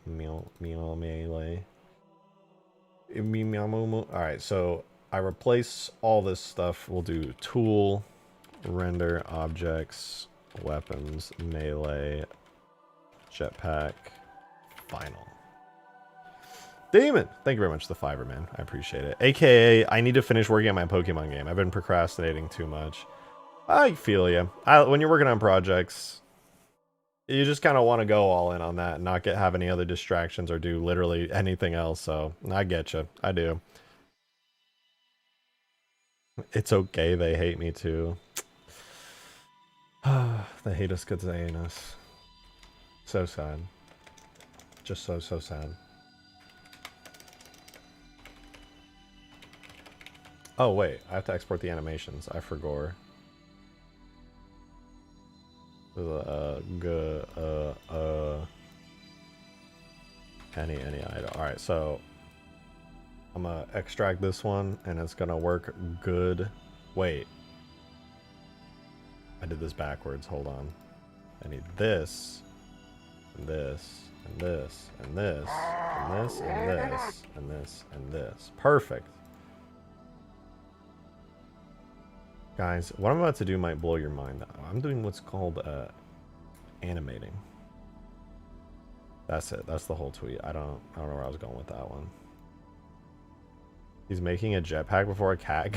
Alright, so I replace all this stuff. We'll do tool, render objects, weapons, melee, jetpack, final. Demon! Thank you very much, the fiver, man. I appreciate it. AKA, I need to finish working on my Pokemon game. I've been procrastinating too much. I feel you. When you're working on projects, you just kind of want to go all in on that and not have any other distractions or do literally anything else. So I get you. I do. It's okay. They hate me too. They hate us because they hate us. So sad. Just so sad. Oh, wait. I have to export the animations. I forgot. Any item. Alright, so I'm gonna extract this one and it's gonna work good. Wait. I did this backwards. Hold on. I need this, and this, and this, and this, and this, and this, and this, and this. Perfect. Guys, what I'm about to do might blow your mind. I'm doing what's called animating. That's it. That's the whole tweet. I don't know where I was going with that one. He's making a jetpack before a cat.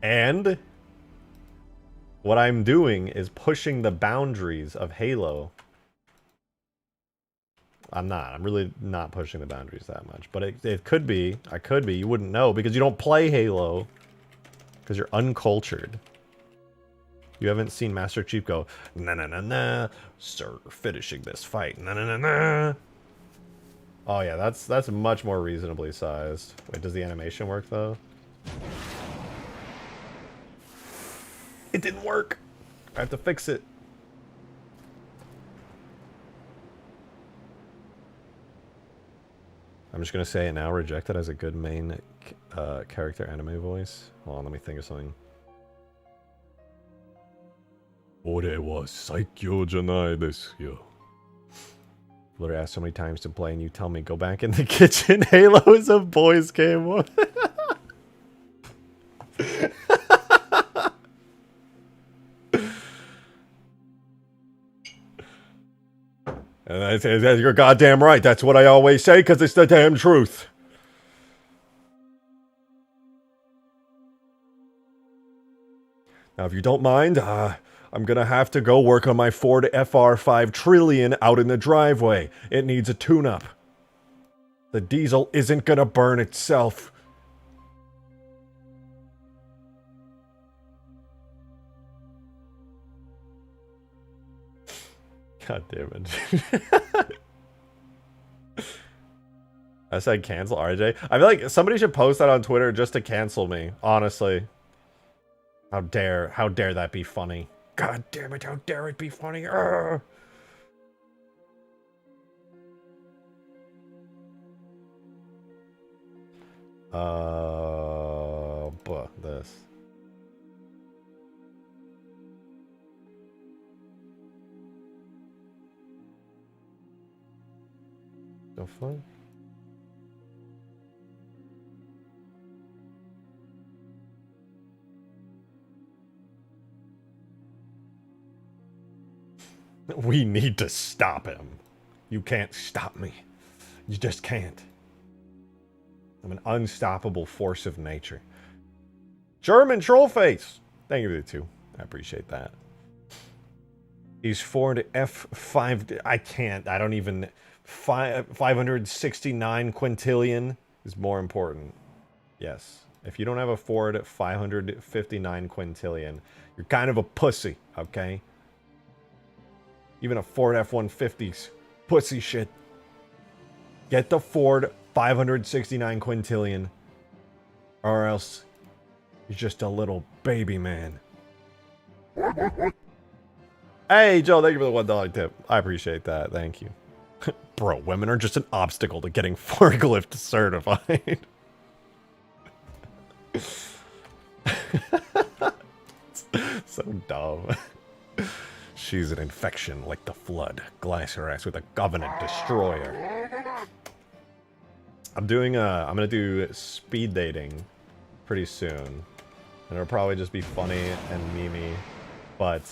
And what I'm doing is pushing the boundaries of Halo. I'm not. I'm really not pushing the boundaries that much. But it could be. I could be. You wouldn't know because you don't play Halo. Because you're uncultured. You haven't seen Master Chief go, na na na na, sir, finishing this fight, na na na na. Oh yeah, that's much more reasonably sized. Wait, does the animation work though? It didn't work. I have to fix it. I'm just gonna say it now. Rejected as a good main character anime voice. Hold on, let me think of something. 俺は最強じゃないですよ. literally asked so many times to play, and you tell me go back in the kitchen. Halo is a boys' game. And that's you're goddamn right. That's what I always say, because it's the damn truth. Now, if you don't mind, I'm gonna have to go work on my Ford FR5 Trillion out in the driveway. It needs a tune-up. The diesel isn't gonna burn itself. God damn it. I said cancel RJ. I feel like somebody should post that on Twitter just to cancel me, honestly. How dare that be funny? God damn it, how dare it be funny? Urgh. This. No fun. We need to stop him. You can't stop me. You just can't. I'm an unstoppable force of nature. German Trollface! Thank you for the 2. I appreciate that. He's Ford F5... I can't. I don't even... 569 quintillion is more important. Yes. If you don't have a Ford 559 quintillion, you're kind of a pussy, okay? Even a Ford F-150's pussy shit. Get the Ford 569 quintillion, or else you're just a little baby man. Hey, Joe, thank you for the $1 tip. I appreciate that. Thank you. Bro, women are just an obstacle to getting forklift certified. So dumb. She's an infection like the flood. Glass her ass with a Covenant destroyer. I'm gonna do speed dating pretty soon. And it'll probably just be funny and memey. But,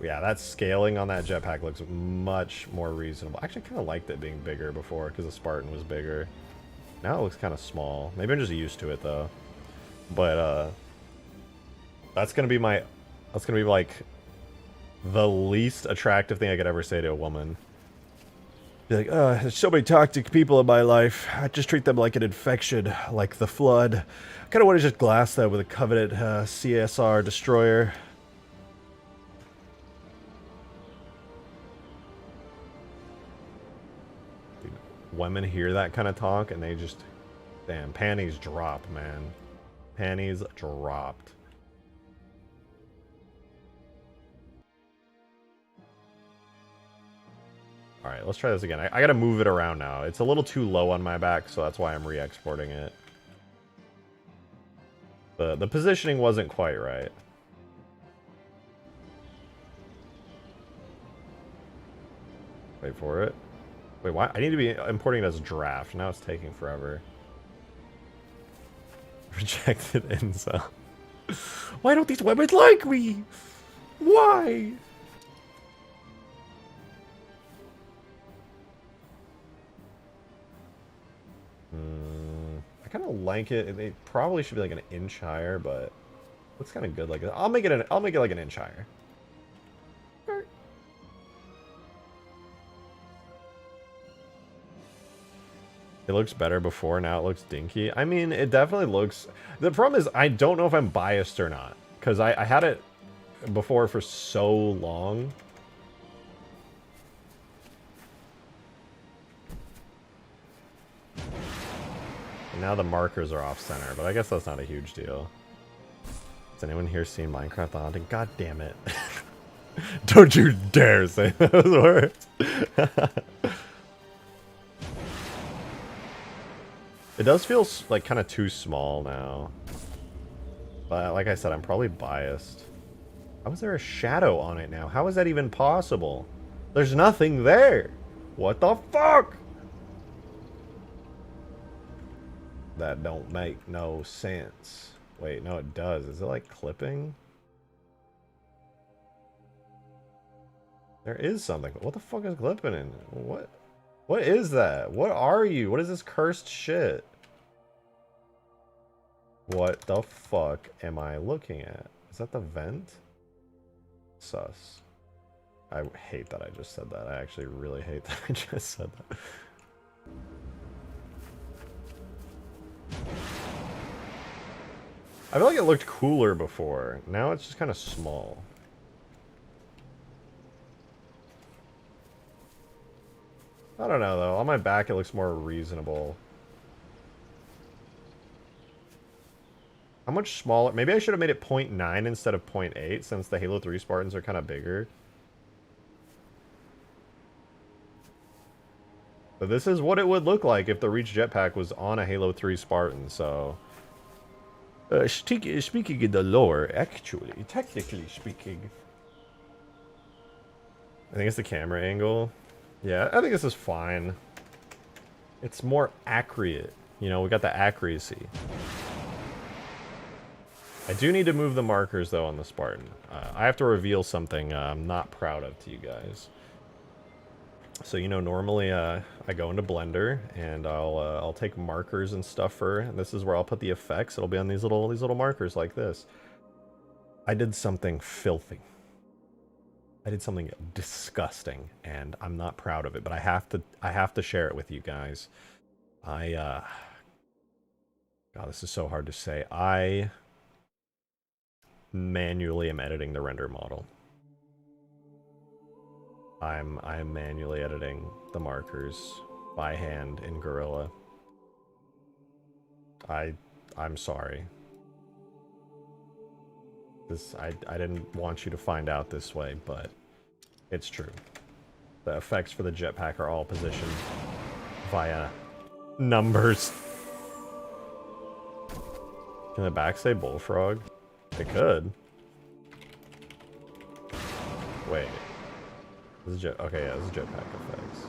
yeah, that scaling on that jetpack looks much more reasonable. I actually kind of liked it being bigger before, because the Spartan was bigger. Now it looks kind of small. Maybe I'm just used to it, though. But, that's gonna be like the least attractive thing I could ever say to a woman. Be like, there's so many toxic people in my life. I just treat them like an infection, like the flood. I kind of want to just glass that with a Covenant CSR destroyer. Dude, women hear that kind of talk and they just, damn, panties drop, man. Panties dropped. Alright, let's try this again. I gotta move it around now. It's a little too low on my back, so that's why I'm re-exporting it. The positioning wasn't quite right. Wait for it. Wait, why? I need to be importing it as a draft. Now it's taking forever. Rejected incel. Why don't these women like me? Why? I kind of like it. It probably should be like an inch higher, but looks kind of good. Like I'll make it like an inch higher. It looks better before. Now it looks dinky. I mean, it definitely looks. The problem is I don't know if I'm biased or not, because I had it before for so long. And now the markers are off center, but I guess that's not a huge deal. Has anyone here seen Minecraft The Haunting? God damn it. Don't you dare say those words. It does feel like kind of too small now. But like I said, I'm probably biased. How is there a shadow on it now? How is that even possible? There's nothing there. What the fuck? That don't make no sense. Wait, no it does. Is it like clipping? There is something. What the fuck is clipping in? What? What is that? What are you? What is this cursed shit? What the fuck am I looking at? Is that the vent? Sus. I hate that I just said that. I actually really hate that I just said that. I feel like it looked cooler before. Now it's just kind of small. I don't know though. On my back it looks more reasonable. How much smaller? Maybe I should have made it 0.9 instead of 0.8 since the Halo 3 Spartans are kind of bigger. But this is what it would look like if the Reach Jetpack was on a Halo 3 Spartan, so... speaking in the lore, actually, technically speaking... I think it's the camera angle. Yeah, I think this is fine. It's more accurate. You know, we got the accuracy. I do need to move the markers, though, on the Spartan. I have to reveal something I'm not proud of to you guys. So, you know, normally I go into Blender, and I'll take markers and stuff and this is where I'll put the effects. It'll be on these little markers like this. I did something filthy. I did something disgusting, and I'm not proud of it, but I have to share it with you guys. God, this is so hard to say. I manually am editing the render model. I'm manually editing the markers by hand in Gorilla. I'm sorry. I didn't want you to find out this way, but it's true. The effects for the jetpack are all positioned via numbers. Can the back say bullfrog? It could. Wait. This is okay, yeah, this is jetpack effects.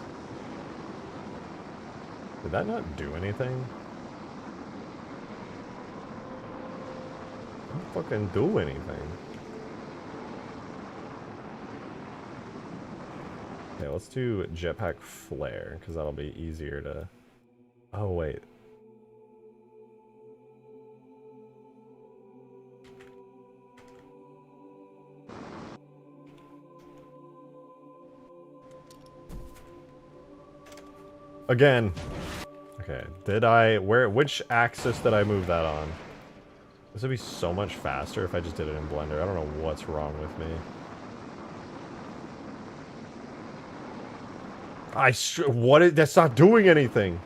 Did that not do anything? Didn't fucking do anything. Okay, let's do jetpack flare, because that'll be easier to... Oh, wait. Again. Okay, which axis did I move that on? This would be so much faster if I just did it in Blender. I don't know what's wrong with me. That's not doing anything.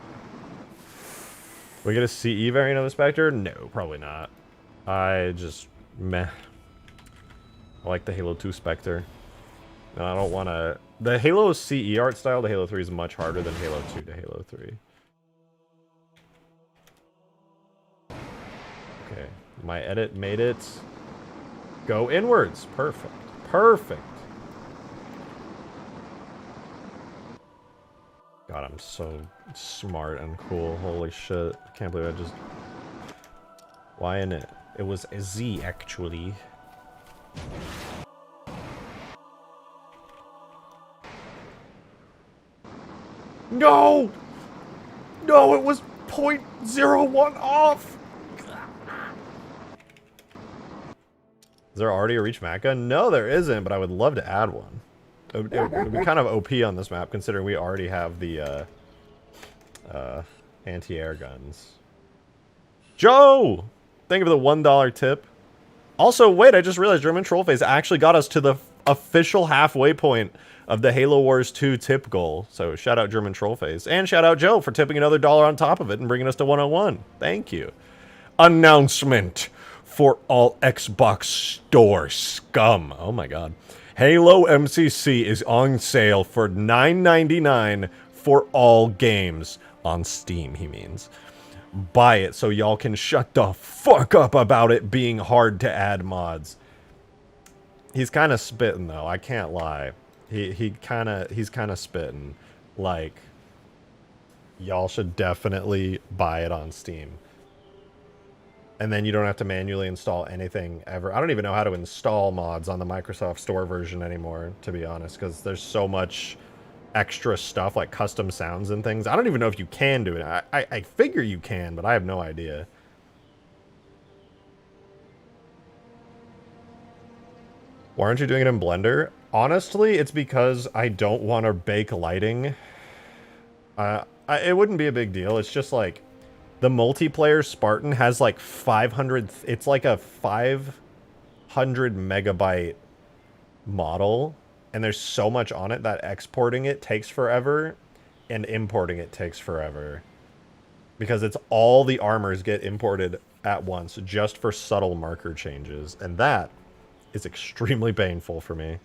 We get a CE variant of the Spectre? No, probably not. Meh. I like the Halo 2 Spectre. No, I don't want to... The Halo CE art style to Halo 3 is much harder than Halo 2 to Halo 3. Okay, my edit made it go inwards. Perfect. Perfect. God, I'm so smart and cool. Holy shit. I can't believe I just... Why in it? It was a Z, actually. No! No, it was 0.01 off! Is there already a reach mat gun? No, there isn't, but I would love to add one. It would be kind of OP on this map, considering we already have the anti-air guns. Joe! Thank you for the $1 tip. Also, wait, I just realized German Trollface actually got us to the official halfway point of the Halo Wars 2 tip goal. So shout out German Trollface. And shout out Joe for tipping another $1 on top of it and bringing us to 101. Thank you. Announcement for all Xbox Store scum. Oh my god. Halo MCC is on sale for $9.99 for all games. On Steam, he means. Buy it so y'all can shut the fuck up about it being hard to add mods. He's kind of spitting though, I can't lie. He's kind of spitting. Like, y'all should definitely buy it on Steam. And then you don't have to manually install anything ever. I don't even know how to install mods on the Microsoft Store version anymore, to be honest, because there's so much extra stuff, like custom sounds and things. I don't even know if you can do it. I figure you can, but I have no idea. Why aren't you doing it in Blender? Honestly, it's because I don't want to bake lighting. It wouldn't be a big deal. It's just like the multiplayer Spartan has like 500. It's like a 500 megabyte model, and there's so much on it that exporting it takes forever, and importing it takes forever. Because it's all the armors get imported at once just for subtle marker changes, and that is extremely painful for me.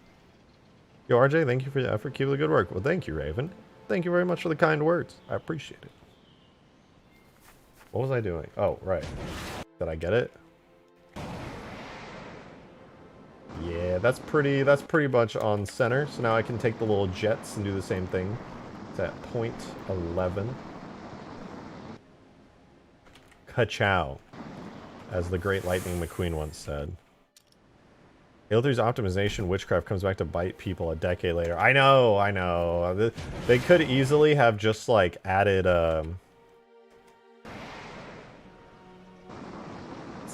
Yo, RJ, thank you for the effort. Keep up the good work. Well, thank you, Raven. Thank you very much for the kind words. I appreciate it. What was I doing? Oh, right. Did I get it? Yeah, that's pretty much on center. So now I can take the little jets and do the same thing. It's at point 11. Ka-chow, as the great Lightning McQueen once said. Halo 3's optimization witchcraft comes back to bite people a decade later. I know. They could easily have just, like, added, Is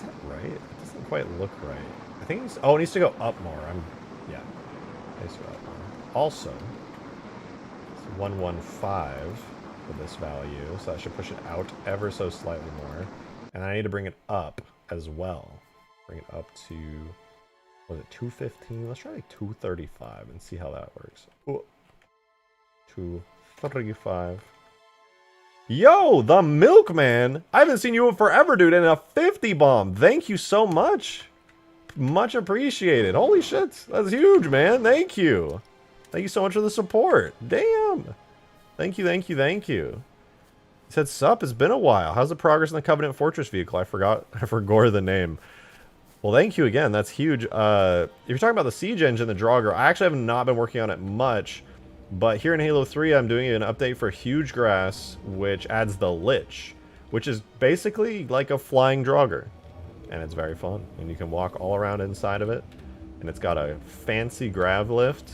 that right? It doesn't quite look right. I think it's... Oh, it needs to go up more. Yeah. It needs to go up more. Also, it's 115 for this value, so that should push it out ever so slightly more. And I need to bring it up as well. Bring it up to... Was it 215? Let's try like 235 and see how that works. Ooh. 235. Yo, the Milkman! I haven't seen you in forever, dude, and a 50 bomb. Thank you so much. Much appreciated. Holy shit. That's huge, man. Thank you. Thank you so much for the support. Damn. Thank you. He said, sup, it's been a while. How's the progress in the Covenant Fortress vehicle? I forgot the name. Well, thank you again. That's huge. If you're talking about the Siege engine, the Draugr, I actually have not been working on it much. But here in Halo 3, I'm doing an update for Huge Grass, which adds the Lich, which is basically like a flying Draugr. And it's very fun. And you can walk all around inside of it. And it's got a fancy grav lift.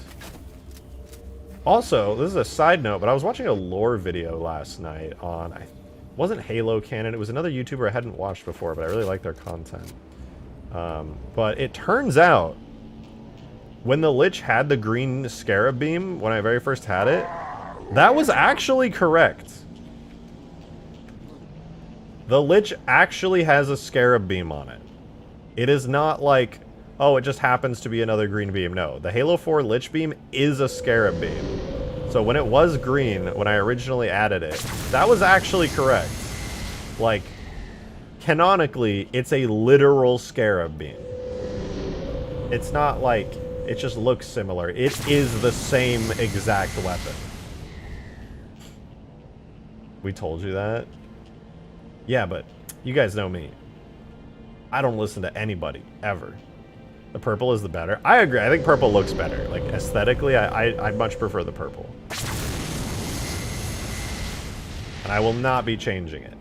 Also, this is a side note, but I was watching a lore video last night on... It wasn't Halo Canon. It was another YouTuber I hadn't watched before, but I really like their content. But it turns out, when the Lich had the green Scarab beam, when I very first had it, that was actually correct. The Lich actually has a Scarab beam on it. It is not like, oh, it just happens to be another green beam. No, the Halo 4 Lich beam is a Scarab beam. So when it was green, when I originally added it, that was actually correct. Like... Canonically, it's a literal Scarab beam. It's not like it just looks similar. It is the same exact weapon. We told you that? Yeah, but you guys know me. I don't listen to anybody, ever. The purple is the better. I agree. I think purple looks better. Like, aesthetically, I much prefer the purple. And I will not be changing it.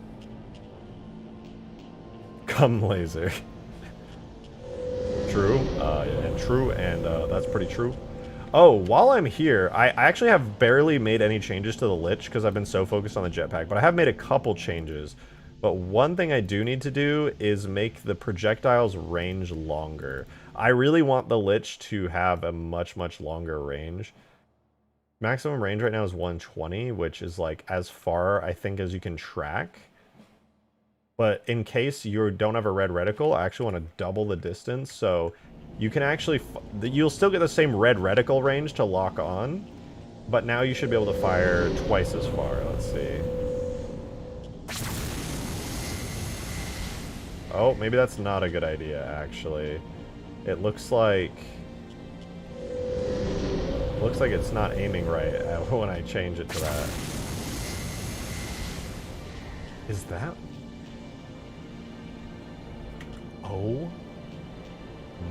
Come laser. True, and that's pretty true. Oh, while I'm here, I actually have barely made any changes to the Lich because I've been so focused on the jetpack, but I have made a couple changes. But one thing I do need to do is make the projectiles range longer. I really want the Lich to have a much longer range. Maximum range right now is 120, which is like as far, I think, as you can track. But in case you don't have a red reticle, I actually want to double the distance, so you can actually... You'll still get the same red reticle range to lock on, but now you should be able to fire twice as far. Let's see. Oh, maybe that's not a good idea, actually. It looks like... Looks like it's not aiming right when I change it to that. Is that... Oh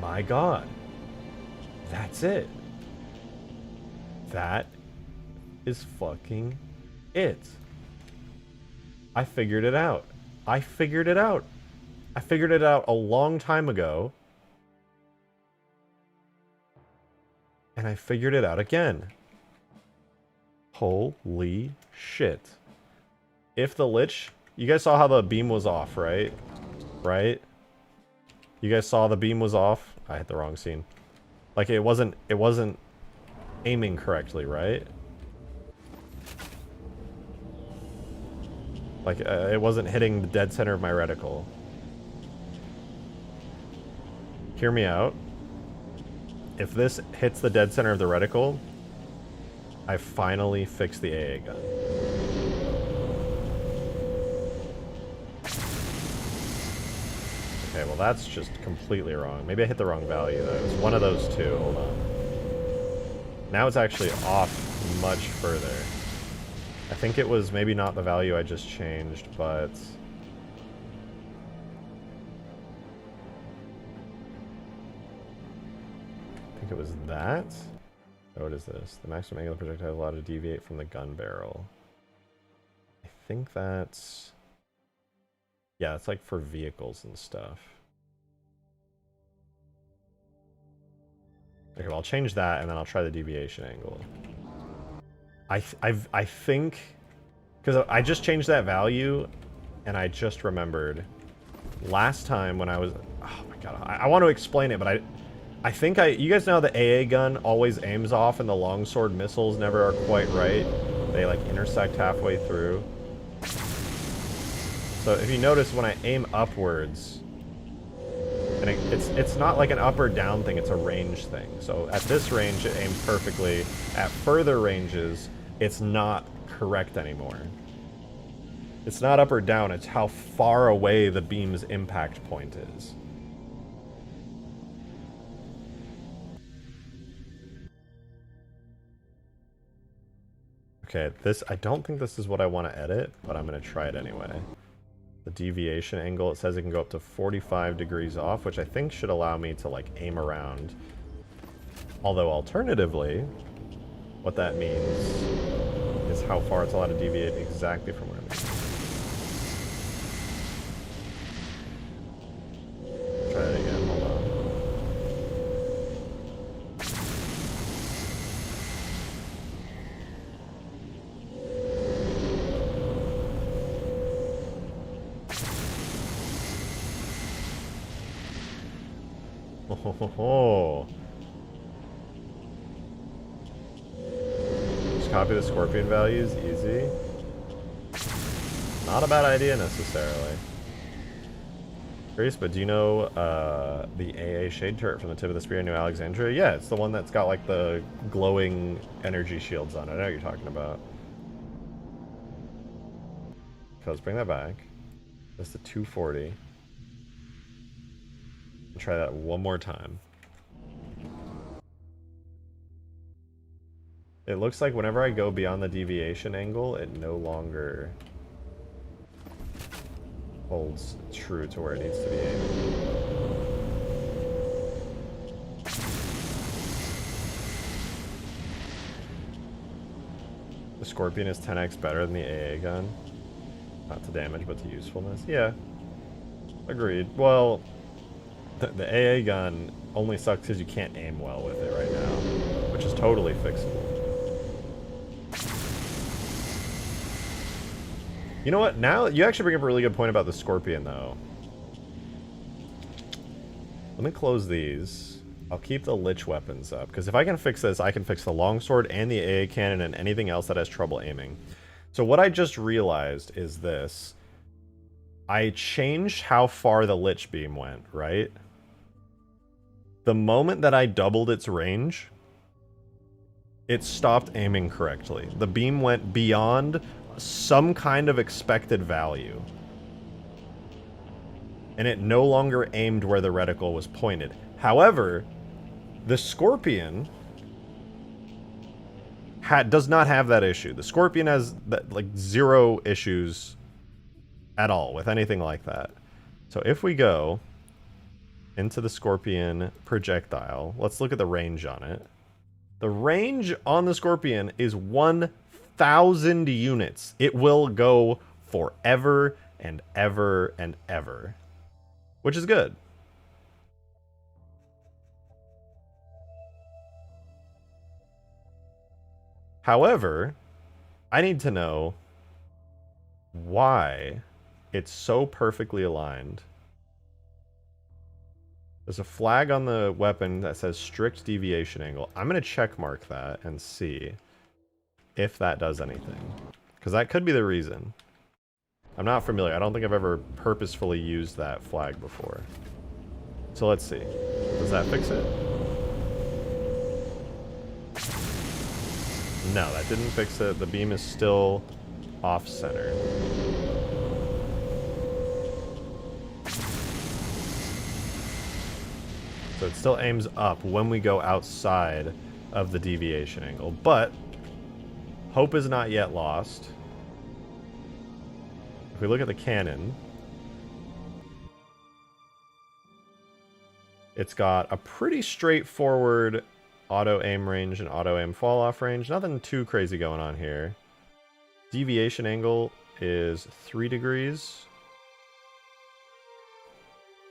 my god. That's it. That is fucking it. I figured it out. I figured it out. I figured it out a long time ago. And I figured it out again. Holy shit. If the Lich... You guys saw how the beam was off, right? Right? You guys saw the beam was off? I hit the wrong scene. Like, it wasn't aiming correctly, right? Like, it wasn't hitting the dead center of my reticle. Hear me out. If this hits the dead center of the reticle, I finally fixed the AA gun. Okay, well that's just completely wrong. Maybe I hit the wrong value though. It was one of those two. Hold on. Now it's actually off much further. I think it was maybe not the value I just changed, but... I think it was that? Oh, what is this? The maximum angle of the projectile is allowed to deviate from the gun barrel. I think that's... Yeah, it's like for vehicles and stuff. Okay, well I'll change that and then I'll try the deviation angle. I think... Because I just changed that value and I just remembered last time when I was... Oh my god, I want to explain it, but I think you guys know the AA gun always aims off and the longsword missiles never are quite right. They like intersect halfway through. So if you notice when I aim upwards, and it's not like an up or down thing, it's a range thing. So at this range it aims perfectly. At further ranges, it's not correct anymore. It's not up or down, it's how far away the beam's impact point is. Okay, I don't think this is what I want to edit, but I'm going to try it anyway. The deviation angle, it says it can go up to 45 degrees off, which I think should allow me to, like, aim around. Although, alternatively, what that means is how far it's allowed to deviate exactly from where I'm aiming. Try it again, hold on. Oh. Just copy the scorpion values, easy. Not a bad idea necessarily. Curious, but do you know the AA shade turret from the tip of the spear in New Alexandria? Yeah, it's the one that's got like the glowing energy shields on it. I know what you're talking about. Okay, let's bring that back. That's the 240. Try that one more time. It looks like whenever I go beyond the deviation angle, it no longer holds true to where it needs to be aimed. The Scorpion is 10x better than the AA gun. Not to damage, but to usefulness. Yeah. Agreed. Well... The AA gun only sucks because you can't aim well with it right now, which is totally fixable. You know what? Now, you actually bring up a really good point about the Scorpion, though. Let me close these. I'll keep the Lich weapons up, because if I can fix this, I can fix the longsword and the AA cannon and anything else that has trouble aiming. So what I just realized is this. I changed how far the Lich beam went, right? The moment that I doubled its range, it stopped aiming correctly. The beam went beyond some kind of expected value. And it no longer aimed where the reticle was pointed. However, the Scorpion does not have that issue. The Scorpion has like zero issues at all with anything like that. So if we go into the Scorpion projectile, let's look at the range on it. The range on the Scorpion is 1 1,000 units. It will go forever and ever and ever, which is good. However, I need to know why it's so perfectly aligned. There's a flag on the weapon that says strict deviation angle. I'm going to check mark that and see if that does anything. Because that could be the reason. I'm not familiar. I don't think I've ever purposefully used that flag before. So let's see. Does that fix it? No, that didn't fix it. The beam is still off-center. So it still aims up when we go outside of the deviation angle. But hope is not yet lost. If we look at the cannon, it's got a pretty straightforward auto aim range and auto aim fall off range. Nothing too crazy going on here. Deviation angle is 3 degrees.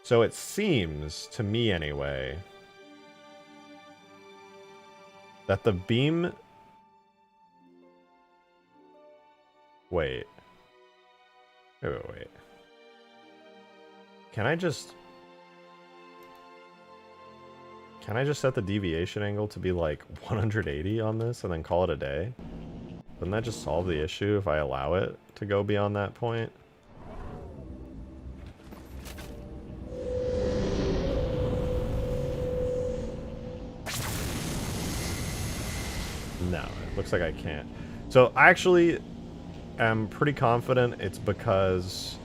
So it seems, to me anyway, that the beam... Wait. Wait. Can I just set the deviation angle to be like 180 on this and then call it a day? Wouldn't that just solve the issue if I allow it to go beyond that point? No, it looks like I can't. So I actually am pretty confident it's because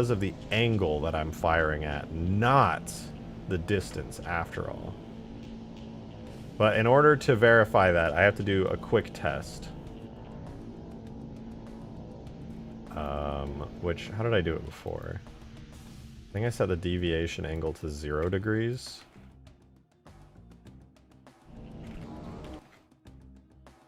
of the angle that I'm firing at, not the distance after all. But in order to verify that, I have to do a quick test. Which, how did I do it before? I think I set the deviation angle to 0 degrees.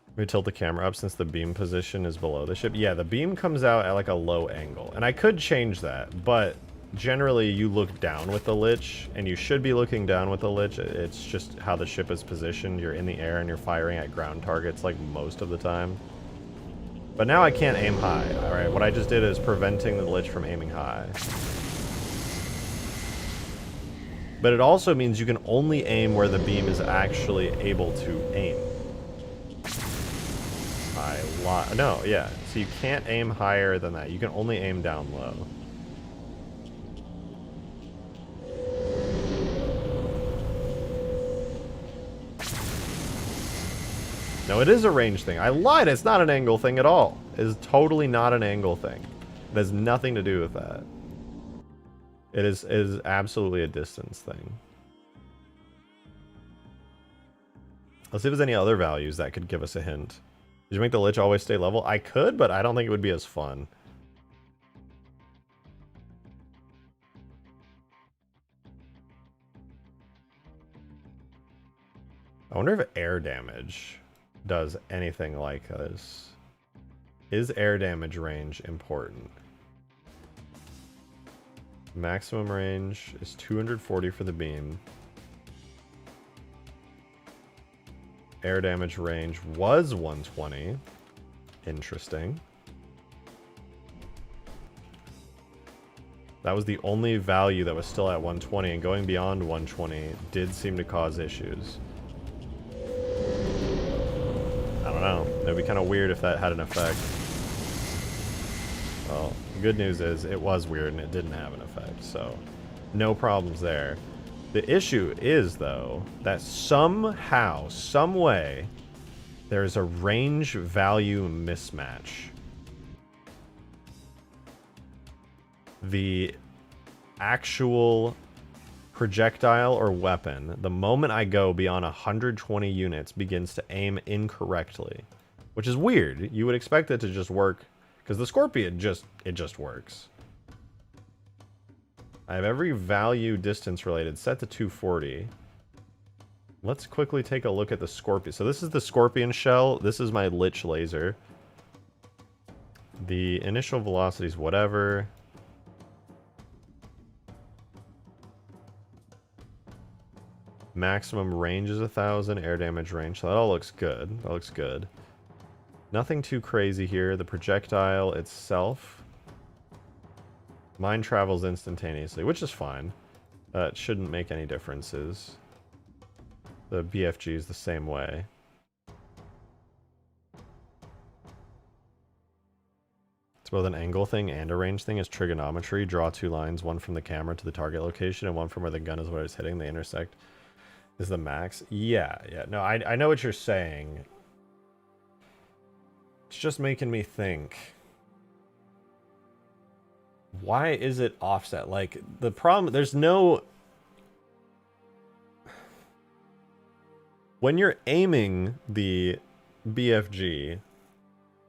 Let me tilt the camera up since the beam position is below the ship. Yeah, the beam comes out at like a low angle. And I could change that, but generally you look down with the Lich, and you should be looking down with the Lich. It's just how the ship is positioned. You're in the air and you're firing at ground targets like most of the time. But now I can't aim high. Alright, what I just did is preventing the Lich from aiming high. But it also means you can only aim where the beam is actually able to aim. No, yeah. So you can't aim higher than that. You can only aim down low. No, it is a range thing. I lied. It's not an angle thing at all. It is totally not an angle thing. It has nothing to do with that. It is absolutely a distance thing. Let's see if there's any other values that could give us a hint. Did you make the Lich always stay level? I could, but I don't think it would be as fun. I wonder if air damage does anything like this. Is air damage range important? Maximum range is 240 for the beam. Air damage range was 120. Interesting. That was the only value that was still at 120, and going beyond 120 did seem to cause issues. I don't know. It'd be kind of weird if that had an effect. Well, the good news is it was weird and it didn't have an effect, so no problems there. The issue is, though, that somehow, some way, there's a range value mismatch. The actual projectile or weapon, the moment I go beyond 120 units, begins to aim incorrectly, which is weird. You would expect it to just work, because the Scorpion just works. I have every value distance related set to 240. Let's quickly take a look at the Scorpion. So this is the Scorpion shell. This is my Lich laser. The initial velocity is whatever. Maximum range is 1,000. Air damage range. So that all looks good. That looks good. Nothing too crazy here. The projectile itself. Mine travels instantaneously, which is fine. It shouldn't make any differences. The BFG is the same way. It's both an angle thing and a range thing. It's trigonometry. Draw two lines, one from the camera to the target location and one from where the gun is where it's hitting. They intersect. Is the max? Yeah. No, I know what you're saying. It's just making me think. Why is it offset? Like, the problem, there's no... When you're aiming the BFG,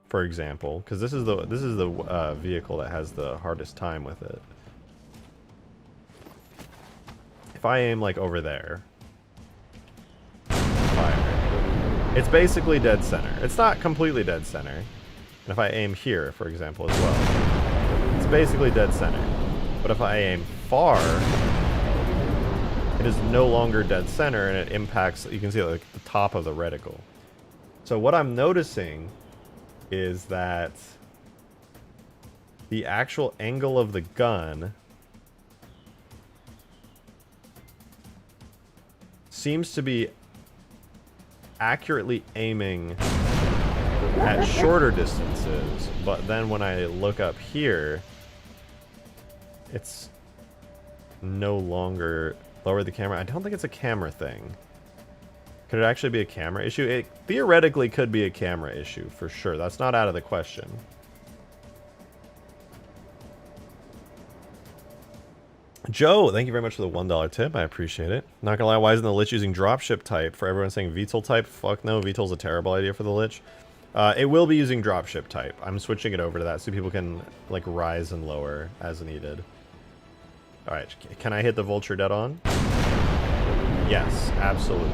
for example, because this is the vehicle that has the hardest time with it. If I aim like over there, fire, it's basically dead center. It's not completely dead center. And if I aim here, for example, as well, it's basically dead center. But if I aim far, it is no longer dead center, and it impacts, you can see like the top of the reticle. So what I'm noticing is that the actual angle of the gun seems to be accurately aiming at shorter distances, but then when I look up here, it's no longer... Lower the camera. I don't think it's a camera thing. Could it actually be a camera issue? It theoretically could be a camera issue, for sure. That's not out of the question. Joe, thank you very much for the $1 tip. I appreciate it. Not gonna lie, why isn't the Lich using dropship type? For everyone saying VTOL type, fuck no, VTOL's a terrible idea for the Lich. It will be using dropship type. I'm switching it over to that so people can like rise and lower as needed. Alright, can I hit the vulture dead on? Yes, absolutely.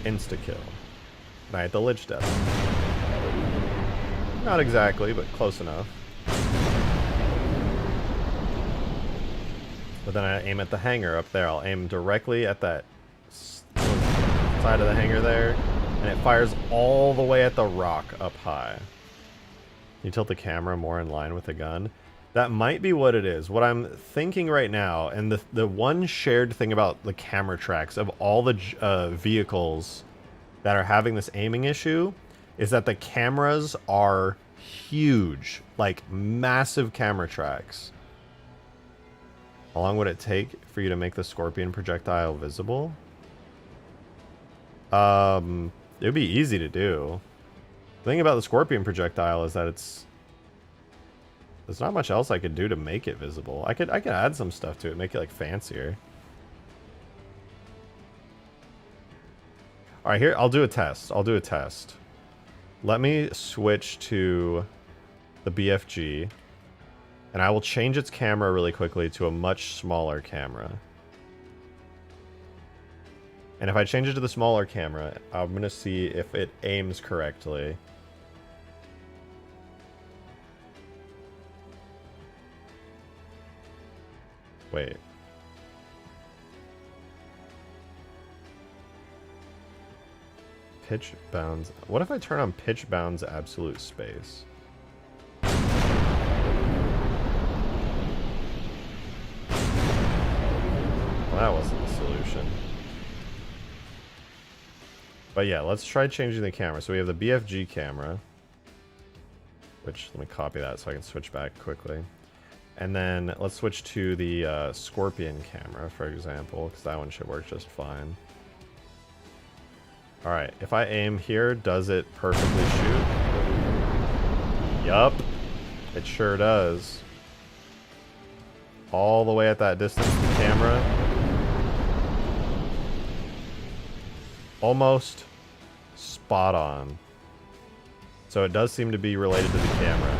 Insta-kill. Can I hit the Lich dead on? Not exactly, but close enough. But then I aim at the hangar up there. I'll aim directly at that side of the hangar there, and it fires all the way at the rock up high. You tilt the camera more in line with the gun. That might be what it is. What I'm thinking right now, and the one shared thing about the camera tracks of all the vehicles that are having this aiming issue, is that the cameras are huge, like massive camera tracks. How long would it take for you to make the Scorpion projectile visible? It would be easy to do. The thing about the Scorpion projectile is that there's not much else I could do to make it visible. I could add some stuff to it, make it like fancier. All right, here I'll do a test. Let me switch to the BFG, and I will change its camera really quickly to a much smaller camera. And if I change it to the smaller camera, I'm gonna see if it aims correctly. Wait. Pitch bounds. What if I turn on pitch bounds absolute space? Well, that wasn't the solution. But yeah, let's try changing the camera. So we have the BFG camera, which, let me copy that so I can switch back quickly. And then let's switch to the Scorpion camera, for example, because that one should work just fine. Alright, if I aim here, does it perfectly shoot? Yup, it sure does. All the way at that distance, the camera. Almost spot on. So it does seem to be related to the camera.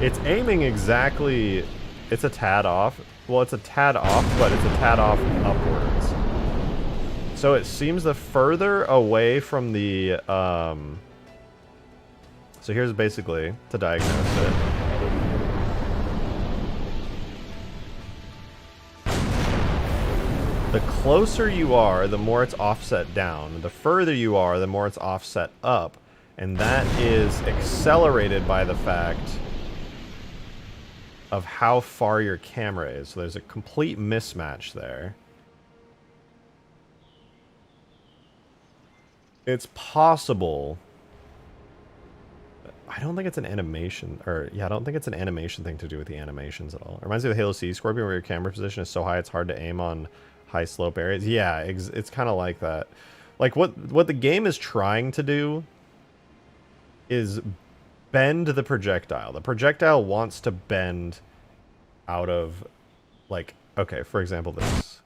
It's aiming exactly... It's a tad off, well, it's a tad off, but it's a tad off upwards. So it seems the further away from the, so here's basically to diagnose it. The closer you are, the more it's offset down. The further you are, the more it's offset up. And that is accelerated by the fact of how far your camera is. So there's a complete mismatch there. It's possible. I don't think it's an animation, or yeah, I don't think it's an animation thing to do with the animations at all. It reminds me of the Halo C Scorpion, where your camera position is so high it's hard to aim on high slope areas. Yeah, it's kind of like that. Like what the game is trying to do is bend the projectile. The projectile wants to bend out of, like, okay, for example, this.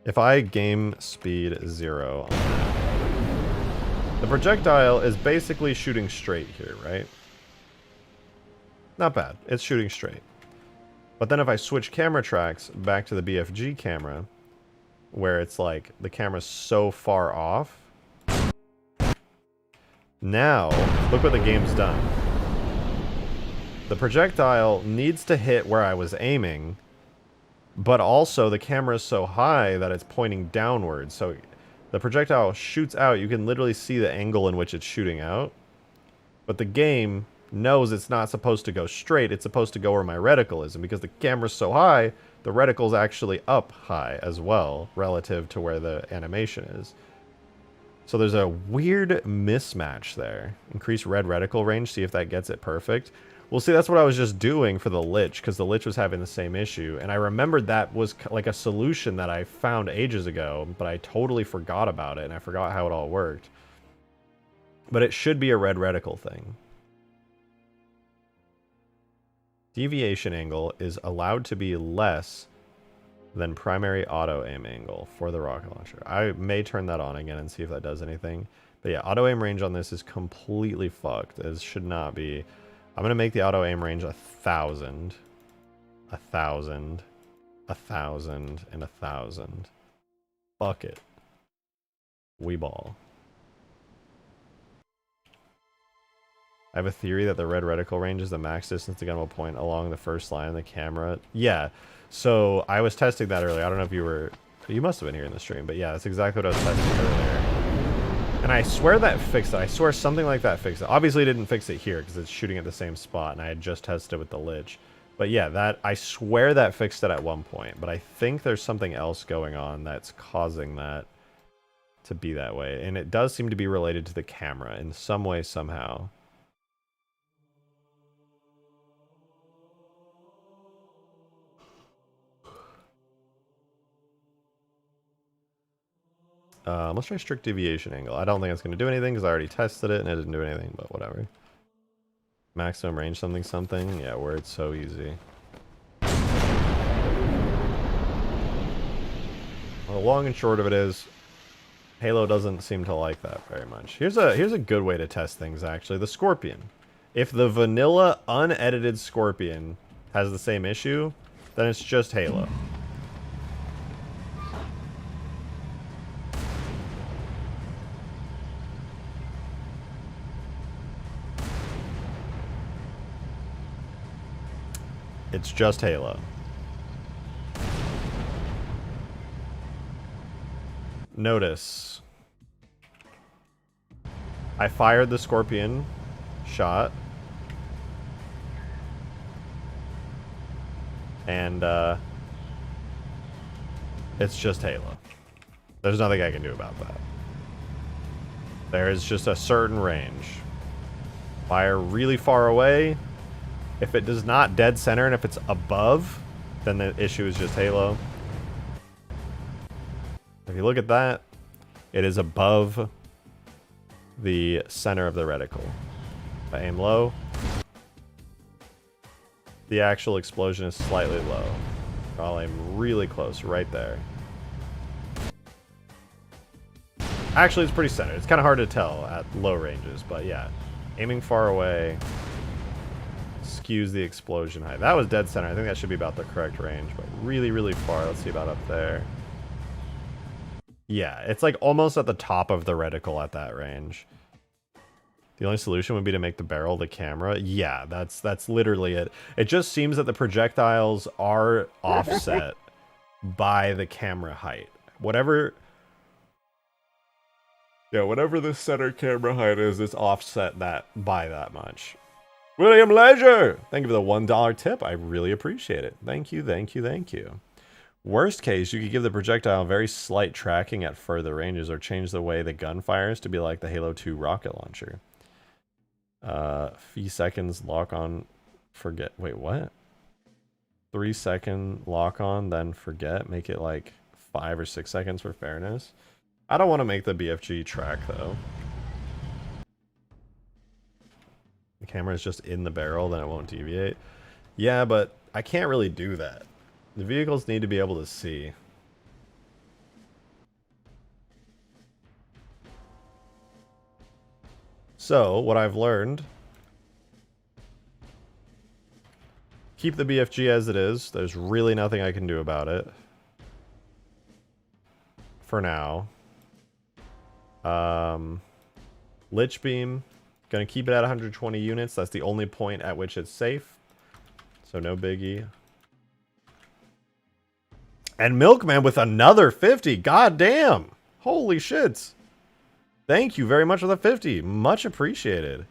If I game speed 0 on that, the projectile is basically shooting straight here, right? Not bad. It's shooting straight. But then if I switch camera tracks back to the BFG camera, where it's like the camera's so far off, now look what the game's done. The projectile needs to hit where I was aiming, but also the camera is so high that it's pointing downwards. So the projectile shoots out. You can literally see the angle in which it's shooting out. But the game knows it's not supposed to go straight. It's supposed to go where my reticle is. And because the camera's so high, the reticle's actually up high as well, relative to where the animation is. So there's a weird mismatch there. Increase red reticle range, see if that gets it perfect. Well, see, that's what I was just doing for the Lich, because the Lich was having the same issue. And I remembered that was like a solution that I found ages ago, but I totally forgot about it, and I forgot how it all worked. But it should be a red reticle thing. Deviation angle is allowed to be less than primary auto aim angle for the rocket launcher. I may turn that on again and see if that does anything. But yeah, auto aim range on this is completely fucked. It should not be. I'm going to make the auto aim range 1,000. 1,000. 1,000 and 1,000. Fuck it. We ball. I have a theory that the red reticle range is the max distance the gun will point along the first line of the camera. Yeah. So I was testing that earlier. I don't know if you were... You must have been here in the stream, but yeah, that's exactly what I was testing earlier. And I swear that fixed it. I swear something like that fixed it. Obviously it didn't fix it here because it's shooting at the same spot, and I had just tested it with the Lich. But yeah, that I swear that fixed it at one point. But I think there's something else going on that's causing that to be that way. And it does seem to be related to the camera in some way, somehow. Let's try strict deviation angle. I don't think it's going to do anything because I already tested it and it didn't do anything, but whatever. Maximum range something something. Yeah, where it's so easy. Well, the long and short of it is, Halo doesn't seem to like that very much. Here's a good way to test things, actually. The Scorpion. If the vanilla unedited Scorpion has the same issue, then it's just Halo. It's just Halo. Notice. I fired the Scorpion shot. And, it's just Halo. There's nothing I can do about that. There is just a certain range. Fire really far away. If it does not dead center and if it's above, then the issue is just Halo. If you look at that, it is above the center of the reticle. If I aim low, the actual explosion is slightly low. I'll aim really close, right there. Actually, it's pretty centered. It's kind of hard to tell at low ranges, but yeah. Aiming far away, it's skews the explosion height. That was dead center. I think that should be about the correct range, but really, really far. Let's see about up there. Yeah, it's like almost at the top of the reticle at that range. The only solution would be to make the barrel the camera. Yeah, that's literally it. It just seems that the projectiles are offset by the camera height. Whatever the center camera height is, it's offset that by that much. William Leisure! Thank you for the $1 tip. I really appreciate it. Thank you, thank you, thank you. Worst case, you could give the projectile very slight tracking at further ranges or change the way the gun fires to be like the Halo 2 rocket launcher. Few seconds lock on, forget. Wait, what? 3 second lock on, then forget. Make it like 5 or 6 seconds for fairness. I don't want to make the BFG track though. The camera is just in the barrel, then it won't deviate. Yeah, but I can't really do that. The vehicles need to be able to see. So, what I've learned, keep the BFG as it is. There's really nothing I can do about it. For now. Lich Beam, gonna keep it at 120 units. That's the only point at which it's safe. So no biggie. And Milkman with another 50. God damn. Holy shit. Thank you very much for the 50. Much appreciated.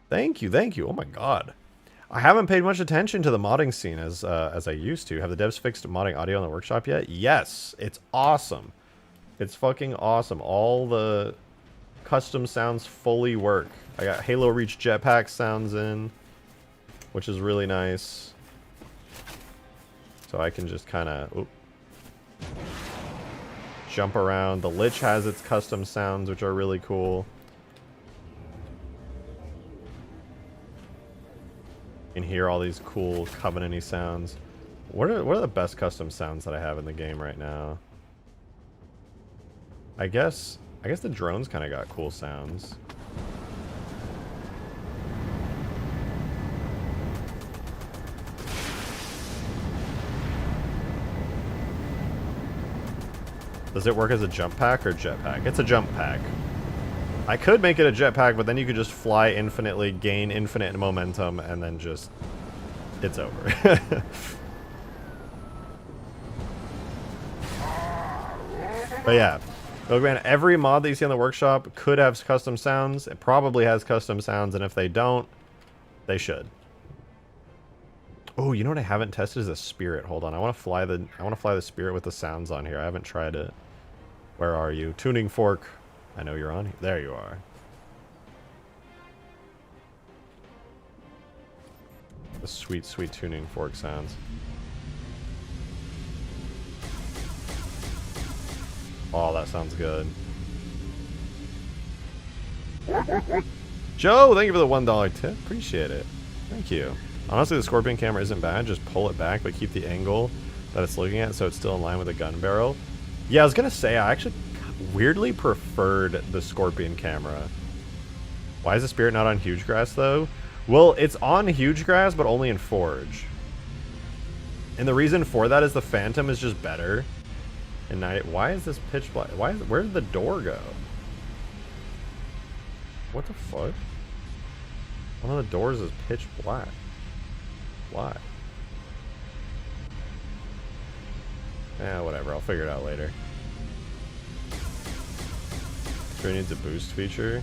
Thank you, thank you. Oh my god. I haven't paid much attention to the modding scene as I used to. Have the devs fixed modding audio in the workshop yet? Yes. It's awesome. It's fucking awesome. All the custom sounds fully work. I got Halo Reach Jetpack sounds in, which is really nice. So I can just kind of jump around. The Lich has its custom sounds, which are really cool. You can hear all these cool Covenant-y sounds. What are the best custom sounds that I have in the game right now? I guess the drones kind of got cool sounds. Does it work as a jump pack or jetpack? It's a jump pack. I could make it a jetpack, but then you could just fly infinitely, gain infinite momentum, and then just... it's over. But yeah. Look, man, every mod that you see in the workshop could have custom sounds. It probably has custom sounds, and if they don't, they should. Oh, you know what I haven't tested is a spirit. Hold on, I want to fly the spirit with the sounds on here. I haven't tried it. Where are you? Tuning fork. I know you're on here. There you are. The sweet, sweet tuning fork sounds. Oh, that sounds good. Joe, thank you for the $1 tip. Appreciate it. Thank you. Honestly, the Scorpion camera isn't bad. Just pull it back, but keep the angle that it's looking at so it's still in line with the gun barrel. Yeah, I was going to say, I actually weirdly preferred the Scorpion camera. Why is the Spirit not on Huge Grass, though? Well, it's on Huge Grass, but only in Forge. And the reason for that is the Phantom is just better. And why is this pitch black? Where did the door go? What the fuck? One of the doors is pitch black. Why? Yeah, whatever. I'll figure it out later. Sure needs a boost feature.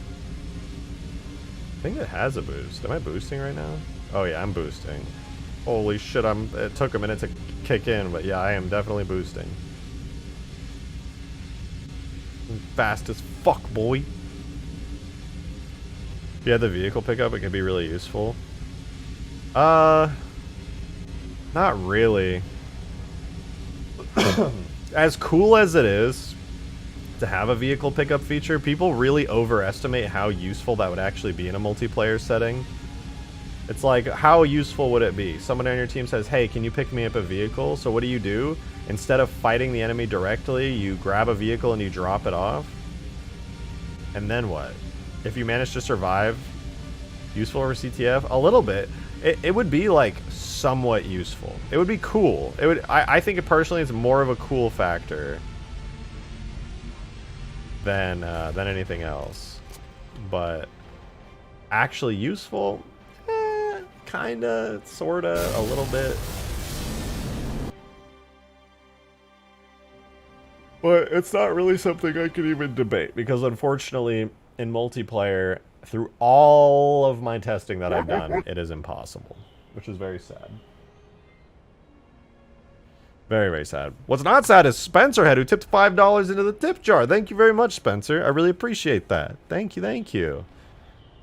I think it has a boost. Am I boosting right now? Oh yeah, I'm boosting. Holy shit, it took a minute to kick in, but yeah, I am definitely boosting. I'm fast as fuck, boy. If you had the vehicle pickup, it could be really useful. Not really. As cool as it is to have a vehicle pickup feature, people really overestimate how useful that would actually be in a multiplayer setting. It's like, how useful would it be? Someone on your team says, hey, can you pick me up a vehicle? So what do? Instead of fighting the enemy directly, you grab a vehicle and you drop it off. And then what? If you manage to survive Useful over CTF? A little bit. It would be like somewhat useful. It would be cool. It would. I think it personally it's more of a cool factor than anything else. But actually useful? Kinda, sorta, a little bit. But it's not really something I can even debate because unfortunately in multiplayer, through all of my testing that I've done, it is impossible, which is very sad. Very, very sad. What's not sad is Spencerhead, who tipped $5 into the tip jar. Thank you very much, Spencer. I really appreciate that. Thank you, thank you.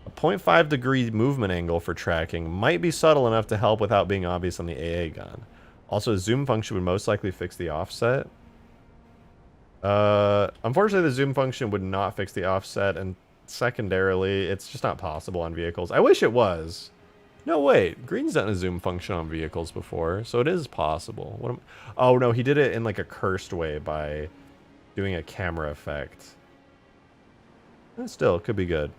A 0.5 degree movement angle for tracking might be subtle enough to help without being obvious on the AA gun. Also, a zoom function would most likely fix the offset. Unfortunately, the zoom function would not fix the offset, and secondarily, it's just not possible on vehicles. I wish it was. No, wait. Green's done a zoom function on vehicles before, so it is possible. Oh, no, he did it in, like, a cursed way by doing a camera effect. Still, it could be good.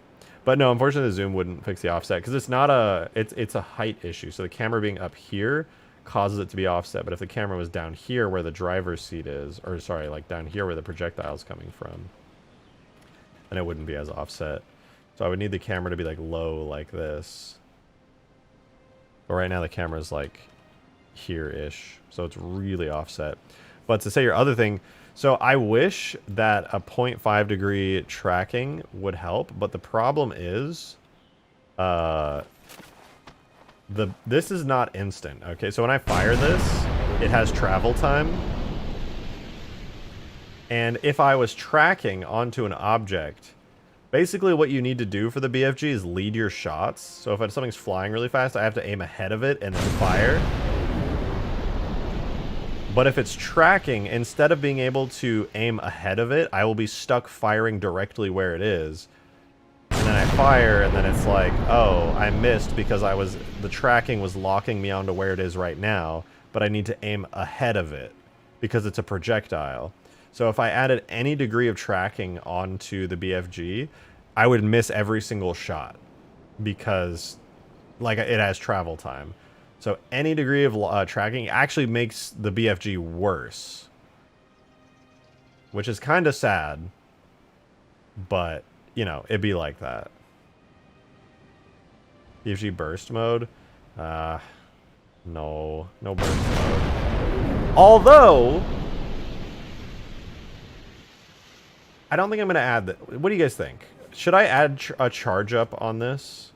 But no, unfortunately, the zoom wouldn't fix the offset, because it's not a... It's a height issue, so the camera being up here causes it to be offset, but if the camera was down here where the driver's seat is, or sorry, like down here where the projectile's coming from, then it wouldn't be as offset. So I would need the camera to be like low like this. But right now the camera's like here-ish, so it's really offset. But to say your other thing, so I wish that a 0.5 degree tracking would help, but the problem is, this is not instant. Okay, so when I fire this, it has travel time. And if I was tracking onto an object, basically what you need to do for the BFG is lead your shots. So if something's flying really fast, I have to aim ahead of it and then fire. But if it's tracking, instead of being able to aim ahead of it, I will be stuck firing directly where it is. And then I fire, and then it's like, oh, I missed because the tracking was locking me onto where it is right now, but I need to aim ahead of it because it's a projectile. So if I added any degree of tracking onto the BFG, I would miss every single shot because, like, it has travel time. So any degree of tracking actually makes the BFG worse, which is kind of sad, but... you know, it'd be like that. BFG burst mode? No. No burst mode. Although, I don't think I'm going to add that. What do you guys think? Should I add a charge up on this?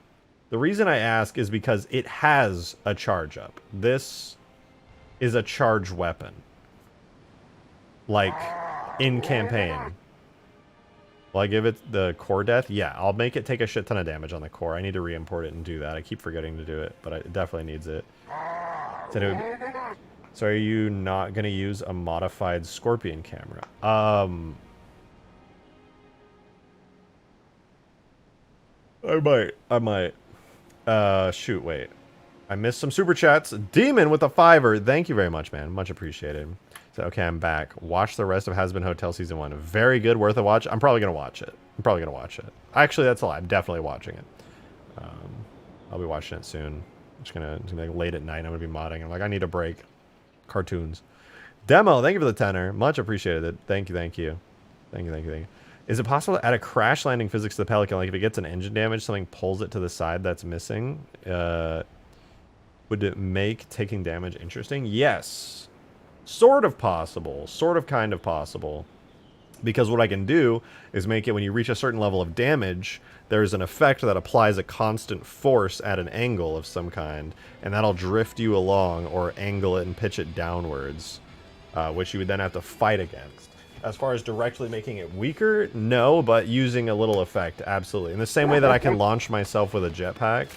The reason I ask is because it has a charge up. This is a charge weapon. Like, in campaign. Will I give it the core death? Yeah, I'll make it take a shit ton of damage on the core. I need to re-import it and do that. I keep forgetting to do it, but it definitely needs it. So are you not going to use a modified Scorpion camera? I might. Shoot, wait. I missed some super chats. Demon with a $5. Thank you very much, man. Much appreciated. So, okay, I'm back. Watch the rest of Has Been Hotel Season 1. Very good, worth a watch. I'm probably going to watch it. Actually, that's a lie. I'm definitely watching it. I'll be watching it soon. It's gonna be like late at night. I'm going to be modding. I'm like, I need a break. Cartoons. Demo, thank you for the tenor. Much appreciated. Thank you. Is it possible to add a crash landing physics to the Pelican? Like if it gets an engine damage, something pulls it to the side that's missing? Would it make taking damage interesting? Yes. Sort of possible. Kind of possible. Because what I can do is make it when you reach a certain level of damage, there's an effect that applies a constant force at an angle of some kind, and that'll drift you along or angle it and pitch it downwards, which you would then have to fight against. As far as directly making it weaker, no, but using a little effect, absolutely. In the same way that I can launch myself with a jetpack,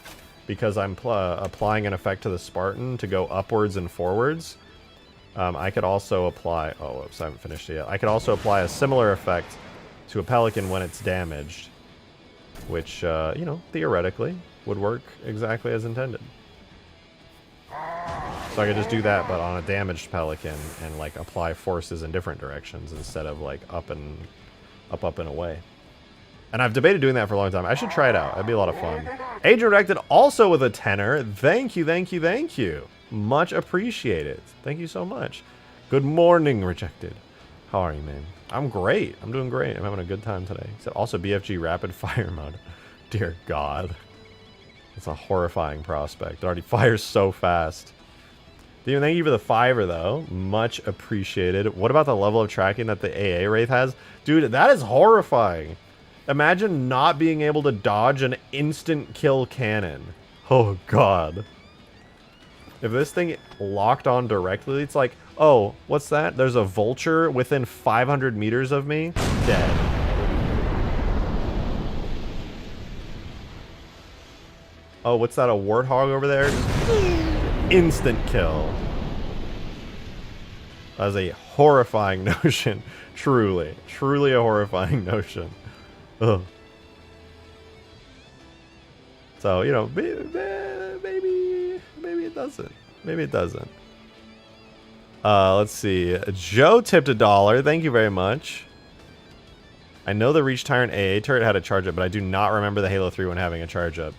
because I'm applying an effect to the Spartan to go upwards and forwards, I could also apply... oh, oops, I haven't finished it yet. I could also apply a similar effect to a Pelican when it's damaged, which, you know, theoretically would work exactly as intended. So I could just do that, but on a damaged Pelican, and, like, apply forces in different directions instead of, like, up and away. And I've debated doing that for a long time. I should try it out. That'd be a lot of fun. Age Directed also with a tenner. Thank you, thank you, thank you. Much appreciated. Thank you so much. Good morning, Rejected. How are you, man? I'm great. I'm doing great. I'm having a good time today. So also BFG Rapid Fire Mode. Dear God. It's a horrifying prospect. It already fires so fast. Demon, thank you for the $5, though. Much appreciated. What about the level of tracking that the AA Wraith has? Dude, that is horrifying. Imagine not being able to dodge an instant kill cannon. Oh, God. If this thing locked on directly, it's like, oh, what's that? There's a vulture within 500 meters of me? Dead. Oh, what's that? A warthog over there? Instant kill. That is a horrifying notion. Truly. Truly a horrifying notion. Ugh. So, you know, maybe it doesn't. Maybe it doesn't. Let's see. Joe tipped $1. Thank you very much. I know the Reach Tyrant AA turret had a charge up, but I do not remember the Halo 3 one having a charge up.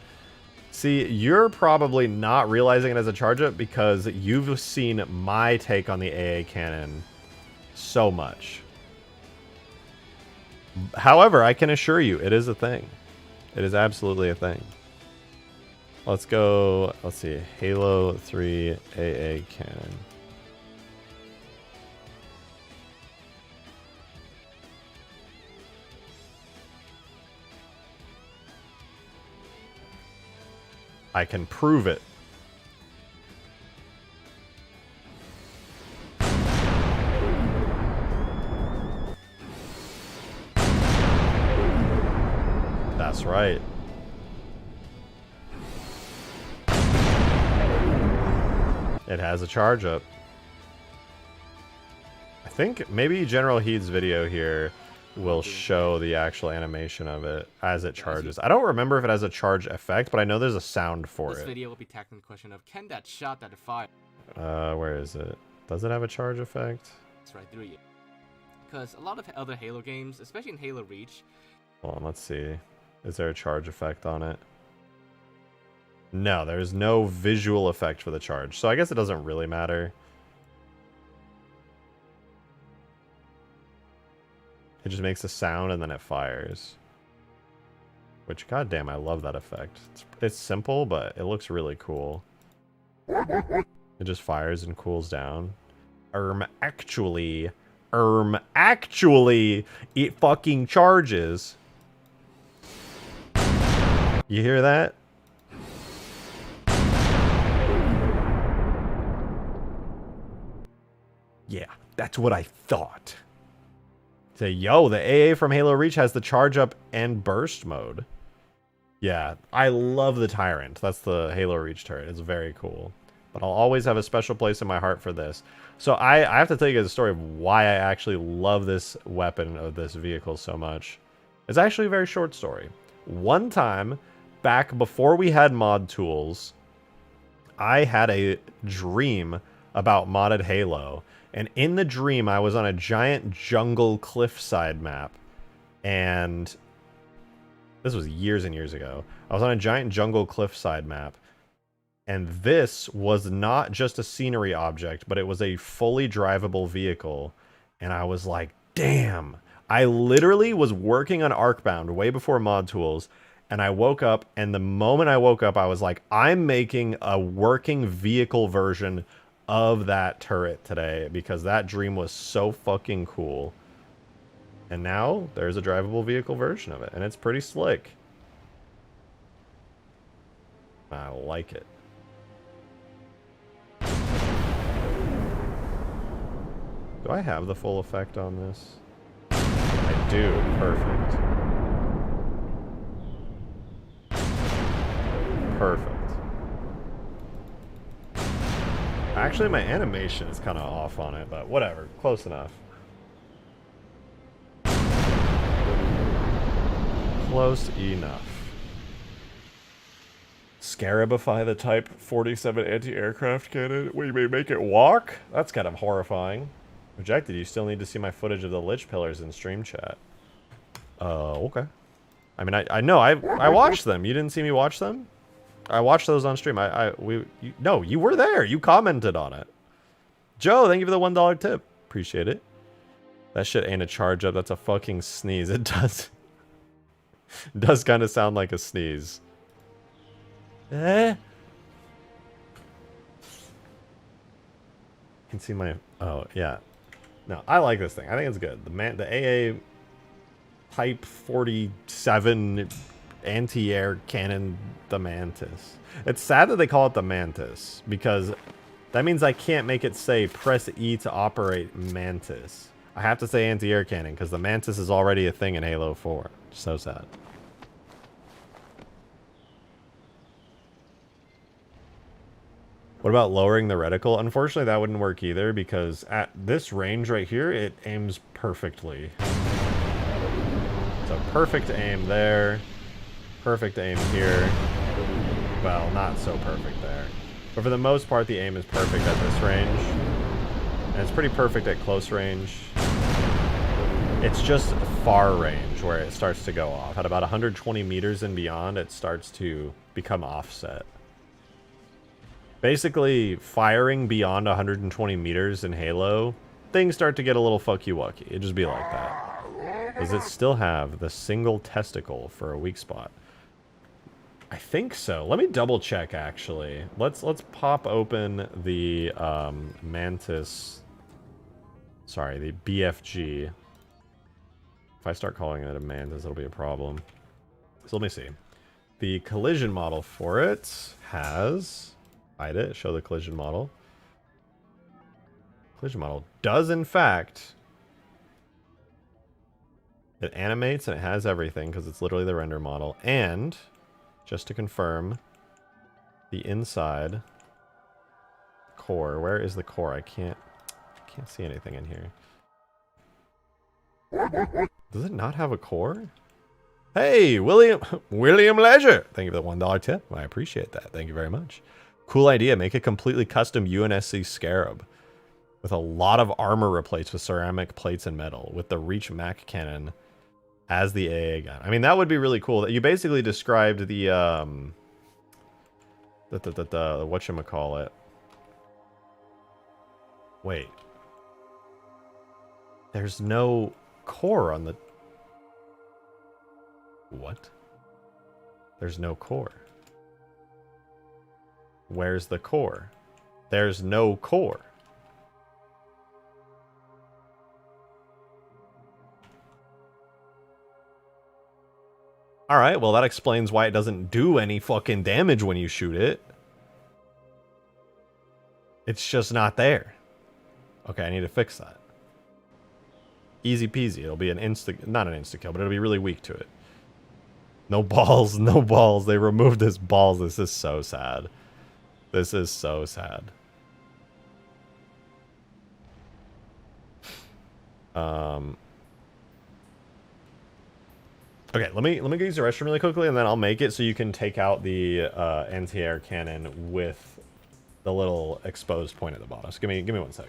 See, you're probably not realizing it as a charge up because you've seen my take on the AA cannon so much. However, I can assure you, it is a thing. It is absolutely a thing. Let's go, let's see, Halo 3 AA cannon. I can prove it. That's right. It has a charge up. I think maybe General Heed's video here will show the actual animation of it as it charges. I don't remember if it has a charge effect, but I know there's a sound for it. This video will be tackling the question of, can that shot that fire? Where is it? Does it have a charge effect? It's right through you. Because a lot of other Halo games, especially in Halo Reach... Hold on, let's see. Is there a charge effect on it? No, there's no visual effect for the charge. So I guess it doesn't really matter. It just makes a sound and then it fires. Which, goddamn, I love that effect. It's simple, but it looks really cool. It just fires and cools down. Actually, it fucking charges. You hear that? Yeah, that's what I thought. Say, yo, the AA from Halo Reach has the charge up and burst mode. Yeah, I love the Tyrant. That's the Halo Reach turret. It's very cool. But I'll always have a special place in my heart for this. So I have to tell you guys a story of why I actually love this weapon of this vehicle so much. It's actually a very short story. One time, back before we had mod tools, I had a dream about modded Halo. And in the dream, I was on a giant jungle cliffside map. And this was years and years ago. I was on a giant jungle cliffside map. And this was not just a scenery object, but it was a fully drivable vehicle. And I was like, damn. I literally was working on Arcbound way before mod tools. And I woke up, and the moment I woke up, I was like, I'm making a working vehicle version of that turret today because that dream was so fucking cool. And now there's a drivable vehicle version of it, and it's pretty slick. I like it. Do I have the full effect on this? I do. Perfect. Perfect. Actually, my animation is kind of off on it, but whatever. Close enough. Close enough. Scarabify the Type 47 anti-aircraft cannon? We may make it walk? That's kind of horrifying. Rejected, you still need to see my footage of the Lich pillars in stream chat. Okay. I mean, I know, I watched them. You didn't see me watch them? I watched those on stream. No, you were there. You commented on it. Joe, thank you for the $1 tip. Appreciate it. That shit ain't a charge up. That's a fucking sneeze. It does. It does kind of sound like a sneeze. Eh? Can see my... Oh, yeah. No, I like this thing. I think it's good. The AA Type 47 anti-air cannon, the Mantis. It's sad that they call it the Mantis, because that means I can't make it say press E to operate Mantis. I have to say anti-air cannon, because the Mantis is already a thing in Halo 4. So sad. What about lowering the reticle? Unfortunately, that wouldn't work either, because at this range right here, it aims perfectly. So perfect aim there. Perfect aim here. Well, not so perfect there. But for the most part, the aim is perfect at this range. And it's pretty perfect at close range. It's just far range where it starts to go off. At about 120 meters and beyond, it starts to become offset. Basically, firing beyond 120 meters in Halo, things start to get a little fucky-wucky. It just be like that. Does it still have the single testicle for a weak spot? I think so. Let me double check, actually. Let's pop open the Mantis. Sorry, the BFG. If I start calling it a Mantis, it'll be a problem. So let me see. The collision model for it has... Hide it. Show the collision model. Collision model does, in fact... It animates and it has everything because it's literally the render model. And, just to confirm, the inside core. Where is the core? I can't see anything in here. Does it not have a core? Hey, William Leisure. Thank you for the $1 tip. I appreciate that. Thank you very much. Cool idea. Make a completely custom UNSC Scarab with a lot of armor replaced with ceramic plates and metal with the Reach Mac cannon as the AA gun. I mean, that would be really cool. You basically described the whatchamacallit. Wait. There's no core on the... What? There's no core. Where's the core? There's no core. Alright, well that explains why it doesn't do any fucking damage when you shoot it. It's just not there. Okay, I need to fix that. Easy peasy. It'll be an not an insta-kill, but it'll be really weak to it. No balls, no balls. They removed his balls. This is so sad. This is so sad. Okay, let me go use the restroom really quickly, and then I'll make it so you can take out the anti-air cannon with the little exposed point at the bottom. So give me 1 sec.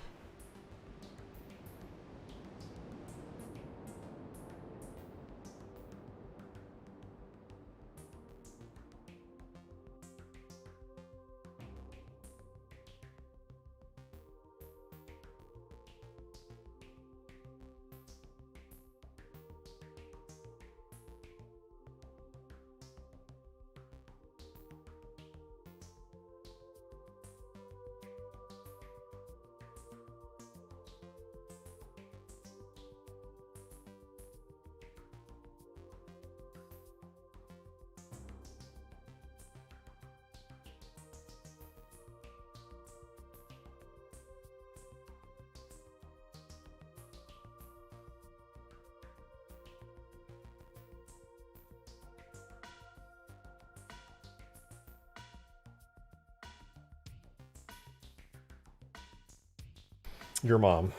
Your mom.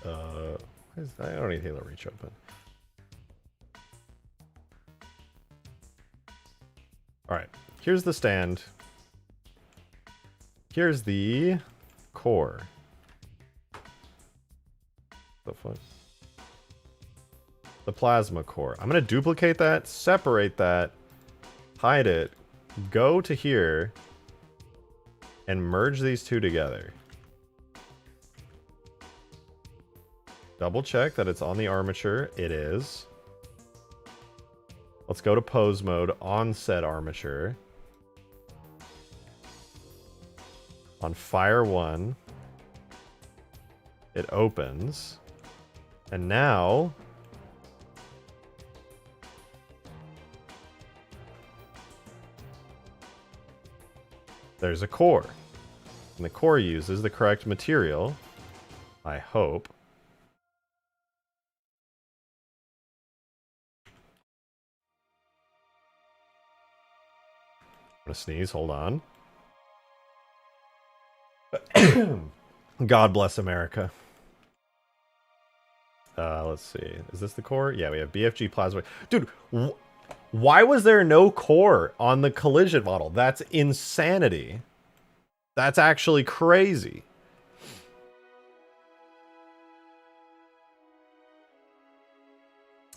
I don't need Halo Reach open. Alright, here's the stand. Here's the core. one. The plasma core. I'm going to duplicate that, separate that, hide it, go to here, and merge these two together. Double check that it's on the armature. It is. Let's go to pose mode on said armature. On fire 1, it opens. And now there's a core. And the core uses the correct material, I hope. I'm gonna sneeze, hold on. God bless America. Let's see. Is this the core? Yeah, we have BFG plasma. Dude, why was there no core on the collision model? That's insanity. That's actually crazy.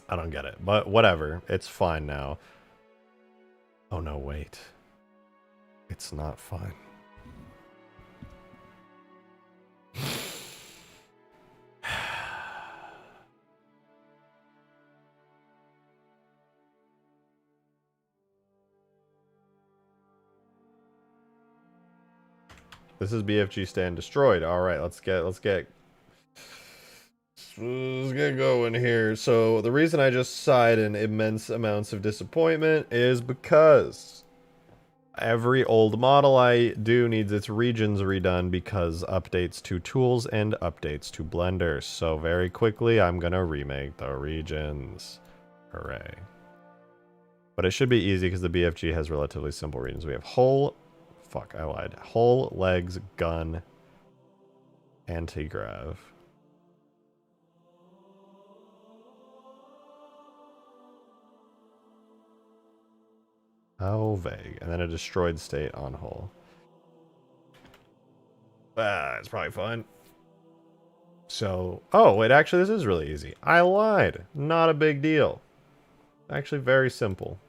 I don't get it, but whatever. It's fine now. Oh no, wait. It's not fine. This is BFG stand destroyed. All right, let's get going here. So the reason I just sighed in immense amounts of disappointment is because every old model I do needs its regions redone because updates to tools and updates to Blender. So very quickly, I'm gonna remake the regions. Hooray. But it should be easy because the BFG has relatively simple regions. We have hull, fuck, I lied. Hull, legs, gun, anti-grav. How vague. And then a destroyed state on hull. It's probably fun. So, oh, wait, actually, this is really easy. I lied. Not a big deal. Actually, very simple.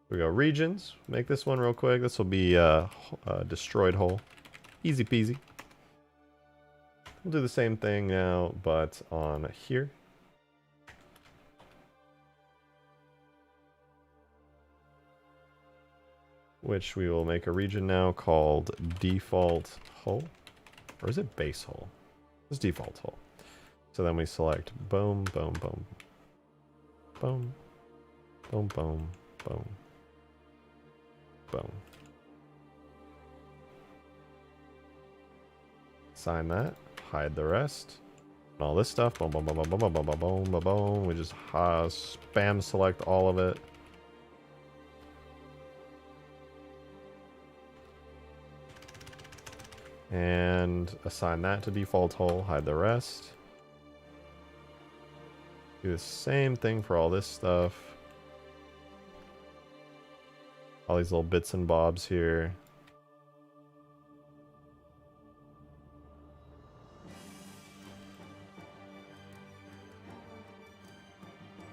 We go regions. Make this one real quick. This will be a destroyed hull. Easy peasy. We'll do the same thing now, but on here. Which we will make a region now called default hull. Or is it base hull? It's default hull. So then we select boom, boom, boom. Boom. Boom, boom, boom. Boom. Sign that. Hide the rest. And all this stuff. Boom, boom, boom, boom, boom, boom, boom, boom, boom, boom, boom. We just spam select all of it. And assign that to default hull. Hide the rest. Do the same thing for all this stuff. All these little bits and bobs here.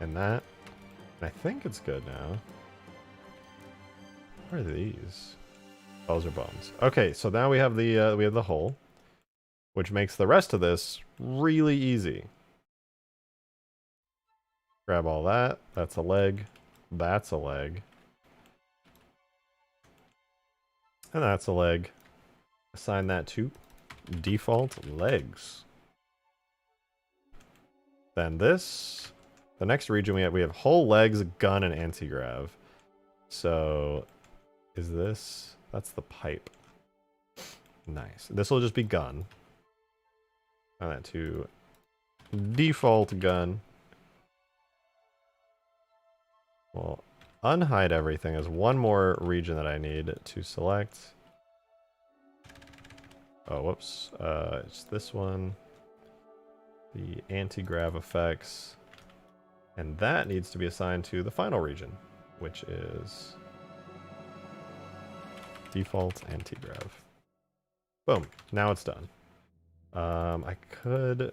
And that. And I think it's good now. What are these? Those are bones. Okay, so now we have the hull, which makes the rest of this really easy. Grab all that. That's a leg. That's a leg. And that's a leg. Assign that to default legs. Then this, the next region we have whole legs, gun, and anti-grav. So, is this? That's the pipe. Nice. This will just be gun. Assign that to default gun. Well, unhide everything is one more region that I need to select. Oh, whoops. It's this one. The anti-grav effects. And that needs to be assigned to the final region, which is default anti-grav. Boom. Now it's done. I could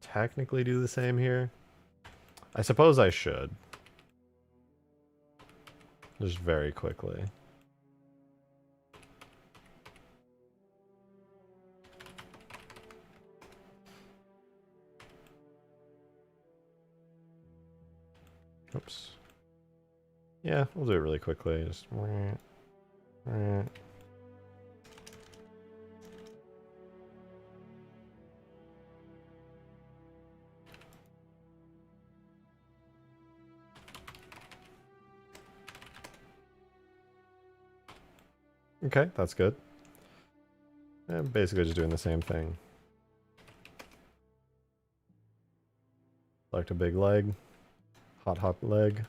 technically do the same here. I suppose I should. Just very quickly. Oops. Yeah, we'll do it really quickly. Just. Okay, that's good. And basically just doing the same thing. Select a big leg. Hot leg.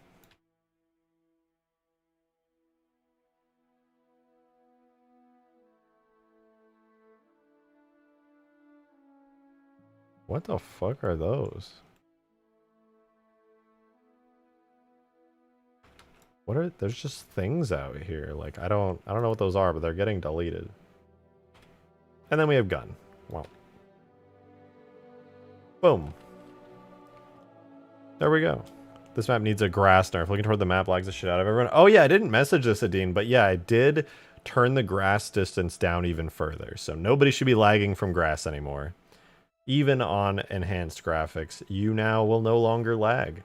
What the fuck are those? What are, there's just things out here. Like, I don't know what those are, but they're getting deleted. And then we have gun. Wow. Boom. There we go. This map needs a grass nerf. Looking toward the map lags the shit out of everyone. Oh yeah, I didn't message this, Adine, but yeah, I did turn the grass distance down even further. So nobody should be lagging from grass anymore. Even on enhanced graphics, you now will no longer lag.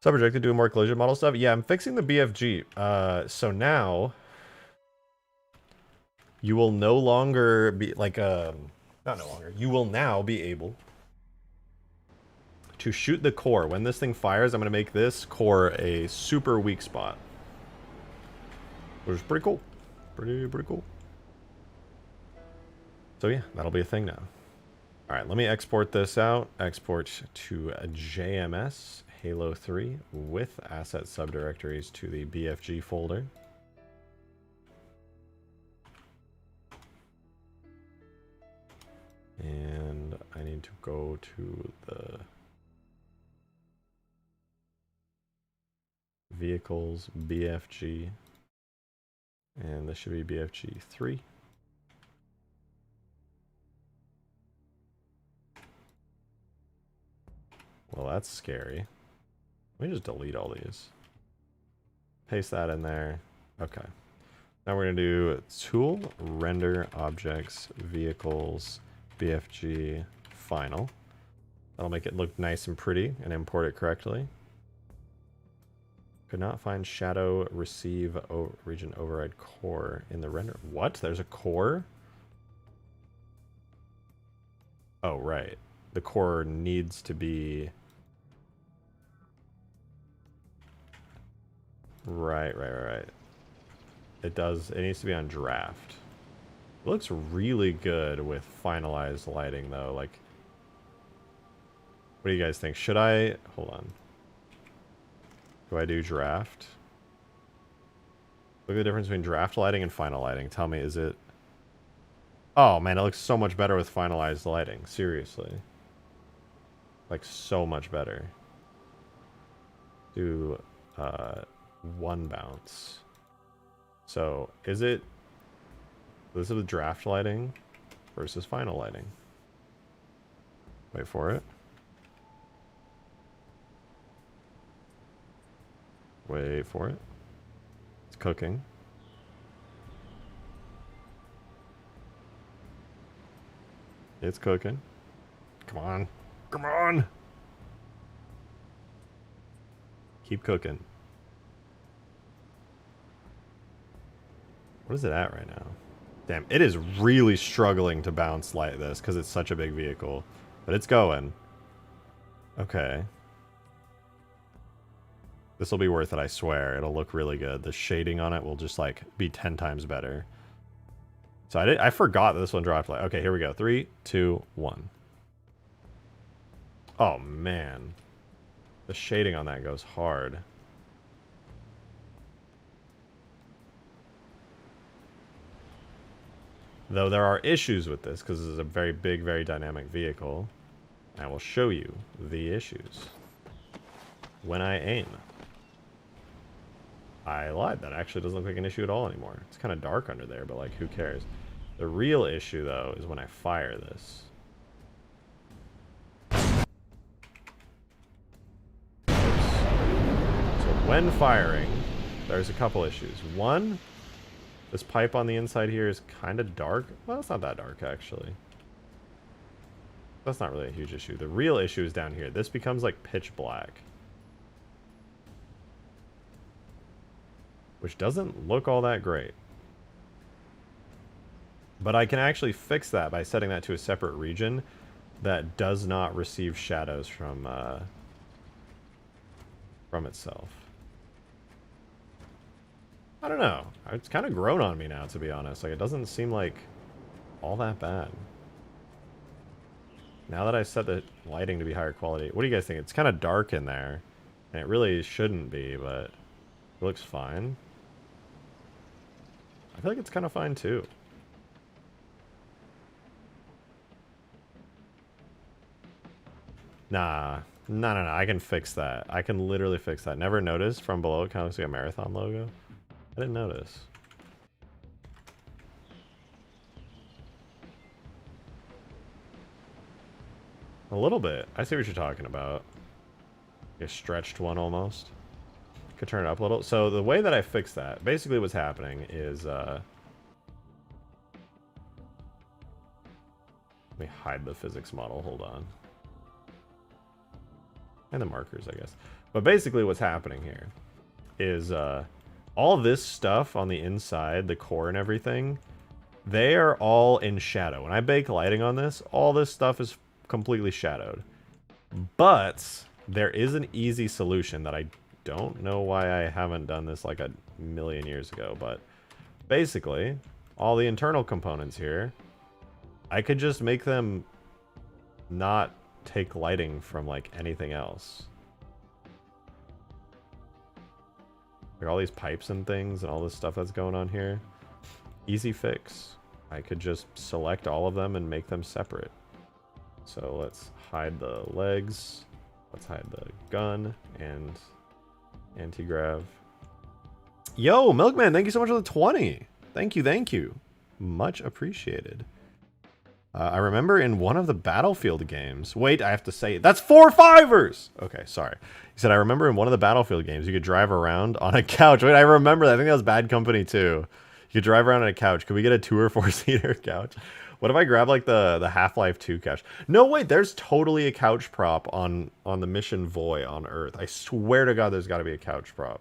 Subject to doing more collision model stuff. Yeah, I'm fixing the BFG. So now you will no longer be like not no longer. You will now be able to shoot the core. When this thing fires, I'm going to make this core a super weak spot. Which is pretty cool. Pretty cool. So yeah, that'll be a thing now. Alright, let me export this out. Export to a JMS Halo 3 with asset subdirectories to the BFG folder. And I need to go to the vehicles BFG, and this should be BFG 3. Well, that's scary. Let me just delete all these. Paste that in there. Okay. Now we're going to do tool, render objects, vehicles, BFG, final. That'll make it look nice and pretty and import it correctly. Could not find shadow receive region override core in the render. What? There's a core? Oh, right. The core needs to be... Right. It does. It needs to be on draft. It looks really good with finalized lighting, though. Like, what do you guys think? Should I... Hold on. Do I do draft? Look at the difference between draft lighting and final lighting. Tell me, is it... Oh, man, it looks so much better with finalized lighting. Seriously. Like, so much better. Do, one bounce. So, is it... This is the draft lighting versus final lighting. Wait for it. Wait for it. It's cooking. It's cooking. Come on. Come on! Keep cooking. What is it at right now? Damn, it is really struggling to bounce like this because it's such a big vehicle. But it's going. Okay. This will be worth it, I swear. It'll look really good. The shading on it will just, like, be 10 times better. So I forgot that this one dropped. Like, okay, here we go. 3, 2, 1. Oh, man. The shading on that goes hard. Though there are issues with this, because this is a very big, very dynamic vehicle. I will show you the issues when I aim. I lied. That actually doesn't look like an issue at all anymore. It's kind of dark under there, but like, who cares? The real issue, though, is when I fire this. So when firing, there's a couple issues. One, this pipe on the inside here is kind of dark. Well, it's not that dark, actually. That's not really a huge issue. The real issue is down here. This becomes like pitch black. Which doesn't look all that great. But I can actually fix that by setting that to a separate region that does not receive shadows from itself. I don't know. It's kind of grown on me now, to be honest. Like, it doesn't seem like all that bad. Now that I set the lighting to be higher quality, what do you guys think? It's kind of dark in there, and it really shouldn't be, but it looks fine. I feel like it's kind of fine, too. Nah. No, I can fix that. I can literally fix that. Never noticed from below it kind of looks like a marathon logo. I didn't notice. A little bit. I see what you're talking about. A stretched one almost. Could turn it up a little. So the way that I fix that, basically what's happening is let me hide the physics model, hold on. And the markers, I guess. But basically what's happening here is all this stuff on the inside, the core and everything, they are all in shadow. When I bake lighting on this, all this stuff is completely shadowed. But there is an easy solution that I don't know why I haven't done this like a million years ago, but basically all the internal components here, I could just make them not take lighting from like anything else. Like all these pipes and things and all this stuff that's going on here. Easy fix. I could just select all of them and make them separate. So let's hide the legs. Let's hide the gun and anti-grav. Yo, Milkman, thank you so much for the 20. Thank you. Much appreciated. I remember in one of the Battlefield games... Wait, I have to say... That's 4 fivers! Okay, sorry. He said, I remember in one of the Battlefield games, you could drive around on a couch. Wait, I remember that. I think that was Bad Company 2. You could drive around on a couch. Could we get a 2 or 4 seater couch? What if I grab, like, the Half-Life 2 couch? No, wait, there's totally a couch prop on the Mission Voy on Earth. I swear to God there's got to be a couch prop.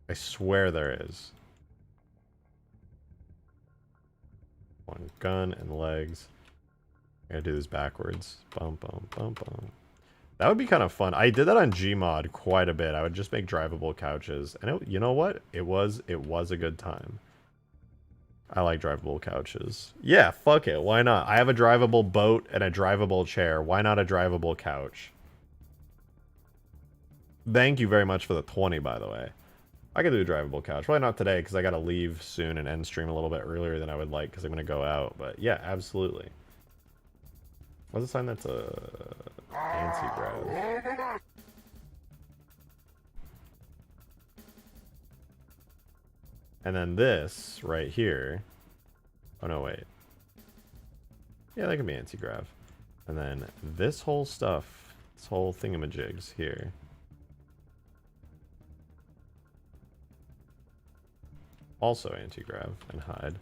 I swear there is. One gun and legs. I gotta do this backwards. Bum, bum, bum, bum. That would be kind of fun. I did that on Gmod quite a bit. I would just make drivable couches. And you know what? It was a good time. I like drivable couches. Yeah, fuck it. Why not? I have a drivable boat and a drivable chair. Why not a drivable couch? Thank you very much for the 20, by the way. I could do a drivable couch. Probably not today, because I got to leave soon and end stream a little bit earlier than I would like, because I'm going to go out. But yeah, absolutely. What's the sign that's a anti-grav? And then this right here. Oh, no, wait. Yeah, that can be anti-grav. And then this whole stuff, this whole thingamajigs here. Also anti-grav and hide.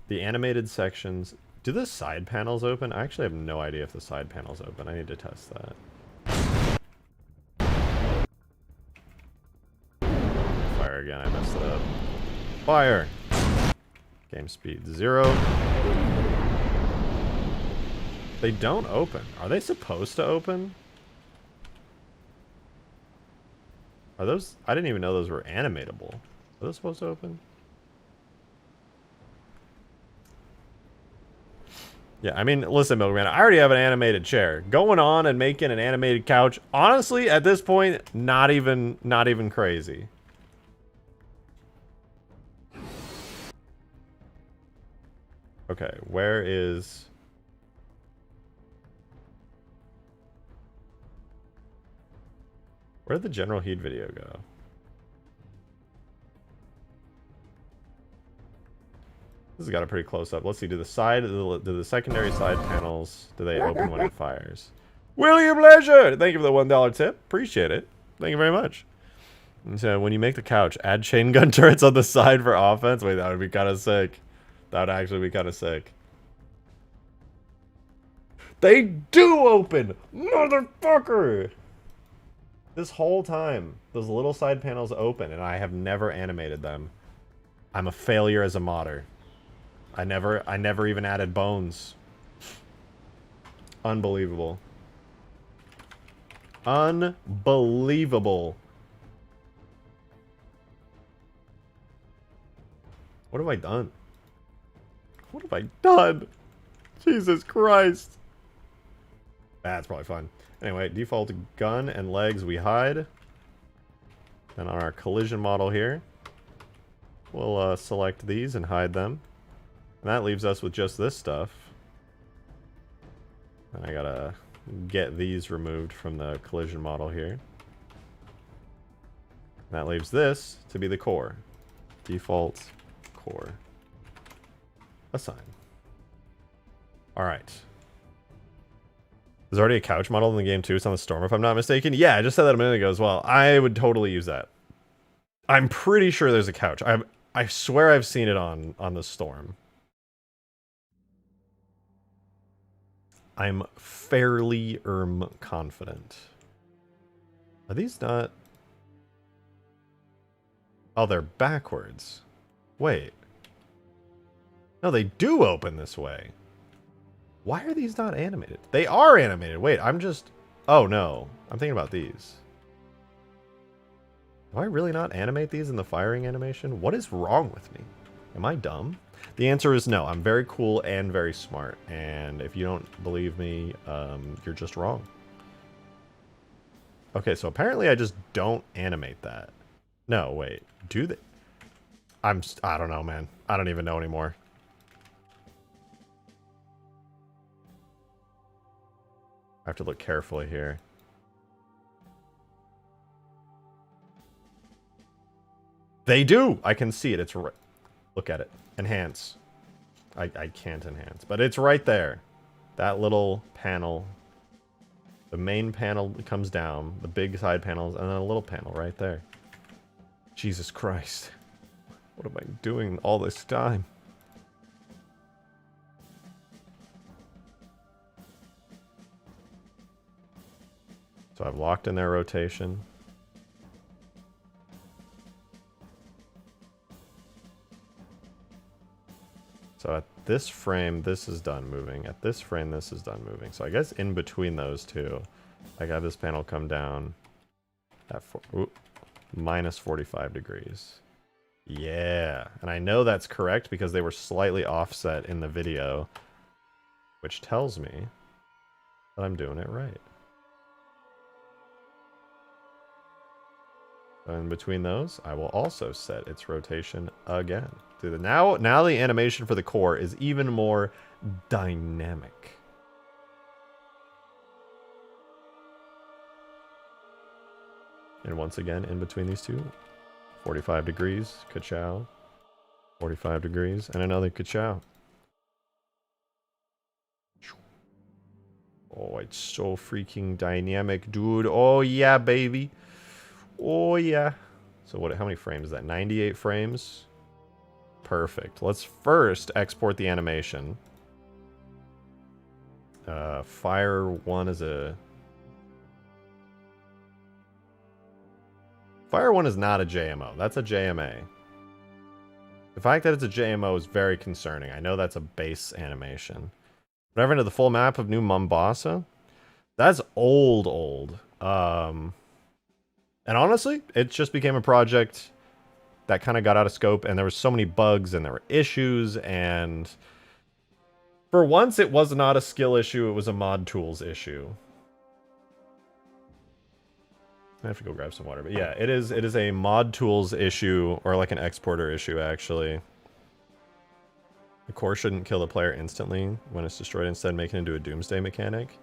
The animated sections. Do the side panels open? I actually have no idea if the side panels open. I need to test that. Fire again. I messed it up. Fire! Game speed 0. They don't open. Are they supposed to open? Are those... I didn't even know those were animatable. Are those supposed to open? Yeah, I mean, listen, Milkman, I already have an animated chair. Going on and making an animated couch, honestly, at this point, not even crazy. Okay, where is... Where'd the general heat video go? This has got a pretty close up. Let's see. Do the secondary side panels, do they open when it fires? William Leisure! Thank you for the $1 tip. Appreciate it. Thank you very much. And so when you make the couch, add chain gun turrets on the side for offense. Wait, that would be kind of sick. That would actually be kind of sick. They do open! Motherfucker! This whole time, those little side panels open, and I have never animated them. I'm a failure as a modder. I never even added bones. Unbelievable. Unbelievable. What have I done? What have I done? Jesus Christ. That's probably fun. Anyway, default gun and legs we hide. And on our collision model here, we'll select these and hide them. And that leaves us with just this stuff. And I gotta get these removed from the collision model here. And that leaves this to be the core. Default core. Assign. Alright. There's already a couch model in the game too. It's on the Storm if I'm not mistaken. Yeah, I just said that a minute ago as well. I would totally use that. I'm pretty sure there's a couch. I swear I've seen it on the Storm. I'm fairly confident. Are these not... Oh, they're backwards. Wait. No, they do open this way. Why are these not animated? They are animated. Wait, I'm just... Oh, no. I'm thinking about these. Do I really not animate these in the firing animation? What is wrong with me? Am I dumb? The answer is no. I'm very cool and very smart. And if you don't believe me, you're just wrong. Okay, so apparently I just don't animate that. No, wait. Do they? I don't know, man. I don't even know anymore. I have to look carefully here. They do! I can see it. It's right. Look at it. Enhance. I can't enhance, but it's right there. That little panel. The main panel comes down, the big side panels, and then a little panel right there. Jesus Christ. What am I doing all this time? So I've locked in their rotation. So at this frame, this is done moving. At this frame, this is done moving. So I guess in between those two, I got this panel come down at minus 45 degrees. Yeah. And I know that's correct because they were slightly offset in the video, which tells me that I'm doing it right. So in between those, I will also set its rotation again. Now the animation for the core is even more dynamic. And once again, in between these two, 45 degrees, ka-chow. 45 degrees, and another ka-chow. Oh, it's so freaking dynamic, dude. Oh, yeah, baby. Oh, yeah. So how many frames is that? 98 frames? Perfect. Let's first export the animation. Fire 1 is a... Fire 1 is not a JMO. That's a JMA. The fact that it's a JMO is very concerning. I know that's a base animation. Whenever into the full map of New Mombasa, that's old. And honestly, it just became a project that kind of got out of scope, and there was so many bugs, and there were issues, and for once, it was not a skill issue, it was a mod tools issue. I have to go grab some water, but yeah, it is a mod tools issue, or like an exporter issue, actually. The core shouldn't kill the player instantly when it's destroyed, instead making it into a doomsday mechanic.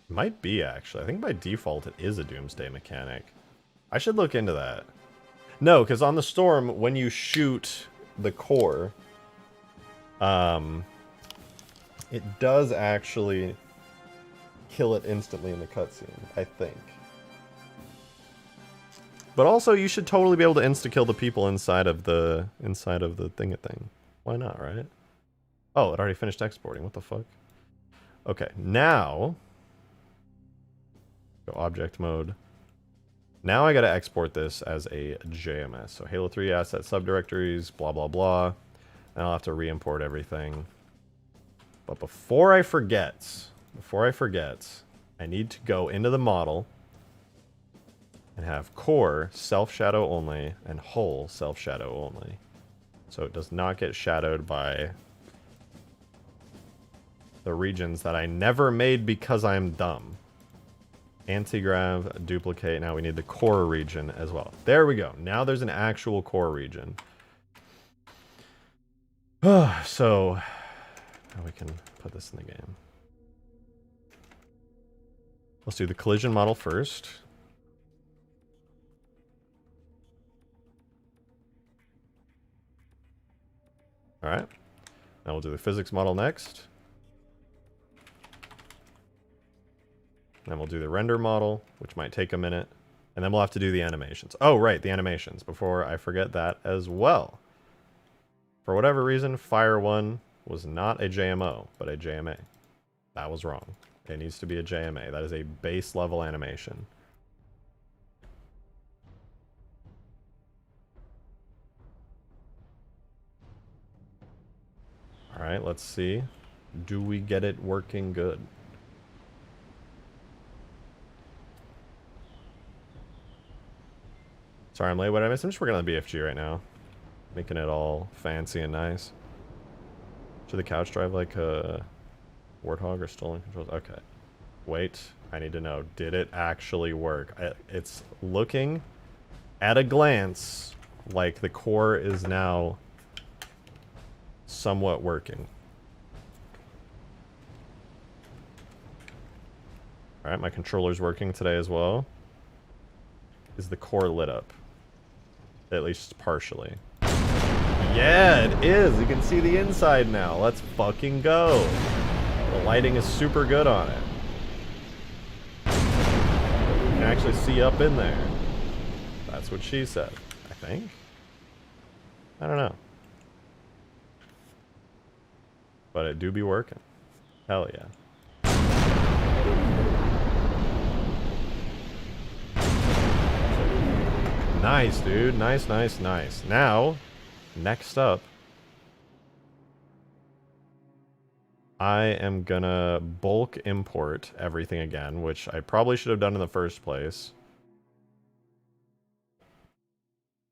Might be, actually. I think by default it is a doomsday mechanic. I should look into that. No, because on the storm, when you shoot the core, it does actually kill it instantly in the cutscene, I think. But also, you should totally be able to insta-kill the people inside of the thing. Why not, right? Oh, it already finished exporting. What the fuck? Okay, now go object mode. Now I gotta export this as a JMS. So Halo 3 asset subdirectories, blah blah blah. And I'll have to re-import everything. But before I forget, I need to go into the model and have core self-shadow only and hull self-shadow only. So it does not get shadowed by the regions that I never made because I'm dumb. Anti-grav, duplicate. Now we need the core region as well. There we go. Now there's an actual core region. So now we can put this in the game. Let's do the collision model first. All right. Now we'll do the physics model next. Then we'll do the render model, which might take a minute. And then we'll have to do the animations. Oh, right, the animations, before I forget that as well. For whatever reason, Fire 1 was not a JMO, but a JMA. That was wrong. It needs to be a JMA. That is a base level animation. All right, let's see. Do we get it working good? Sorry, I'm late. What did I miss? I'm just working on the BFG right now. Making it all fancy and nice. Should the couch drive like a Warthog or stolen controls? Okay. Wait, I need to know. Did it actually work? It's looking at a glance like the core is now somewhat working. Alright, my controller's working today as well. Is the core lit up? At least partially. Yeah, it is! You can see the inside now. Let's fucking go! The lighting is super good on it. You can actually see up in there. That's what she said, I think. I don't know. But it do be working. Hell yeah. Nice, dude. Nice, nice, nice. Now, next up, I am gonna bulk import everything again, which I probably should have done in the first place.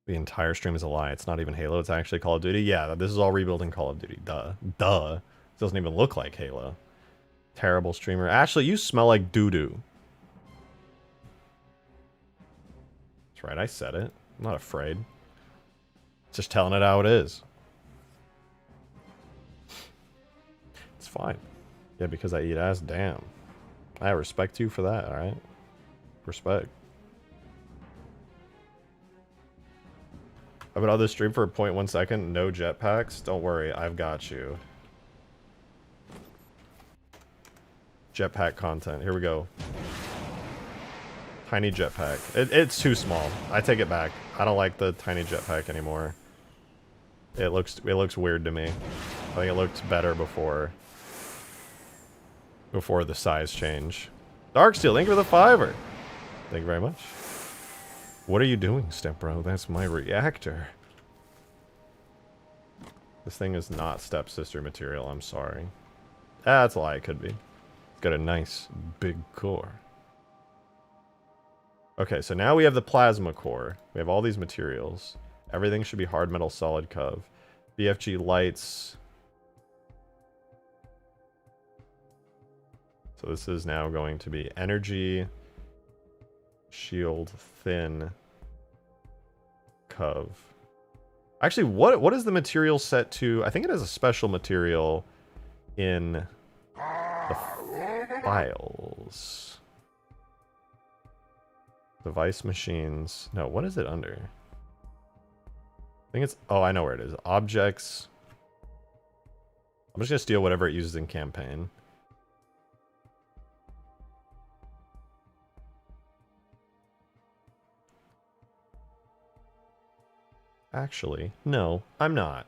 The entire stream is a lie. It's not even Halo. It's actually Call of Duty. Yeah, this is all rebuilding Call of Duty. Duh. Duh. It doesn't even look like Halo. Terrible streamer. Ashley, you smell like doo-doo. That's right, I said it. I'm not afraid. Just telling it how it is. It's fine. Yeah, because I eat ass. Damn. I respect you for that, alright? Respect. I've been on this stream for 0.1 second. No jetpacks. Don't worry, I've got you. Jetpack content. Here we go. Tiny jetpack. It's too small. I take it back. I don't like the tiny jetpack anymore. It looks weird to me. I think it looked better before the size change. Darksteel, thank you for the $5. Thank you very much. What are you doing, Step Bro? That's my reactor. This thing is not stepsister material, I'm sorry. That's a lie, it could be. It's got a nice big core. Okay, so now we have the plasma core. We have all these materials. Everything should be hard metal solid cov. BFG lights. So this is now going to be energy, shield, thin, cov. Actually, what is the material set to? I think it has a special material in the files. materials. Device machines. No, what is it under? I think it's... Oh, I know where it is. Objects. I'm just going to steal whatever it uses in campaign. Actually, no, I'm not.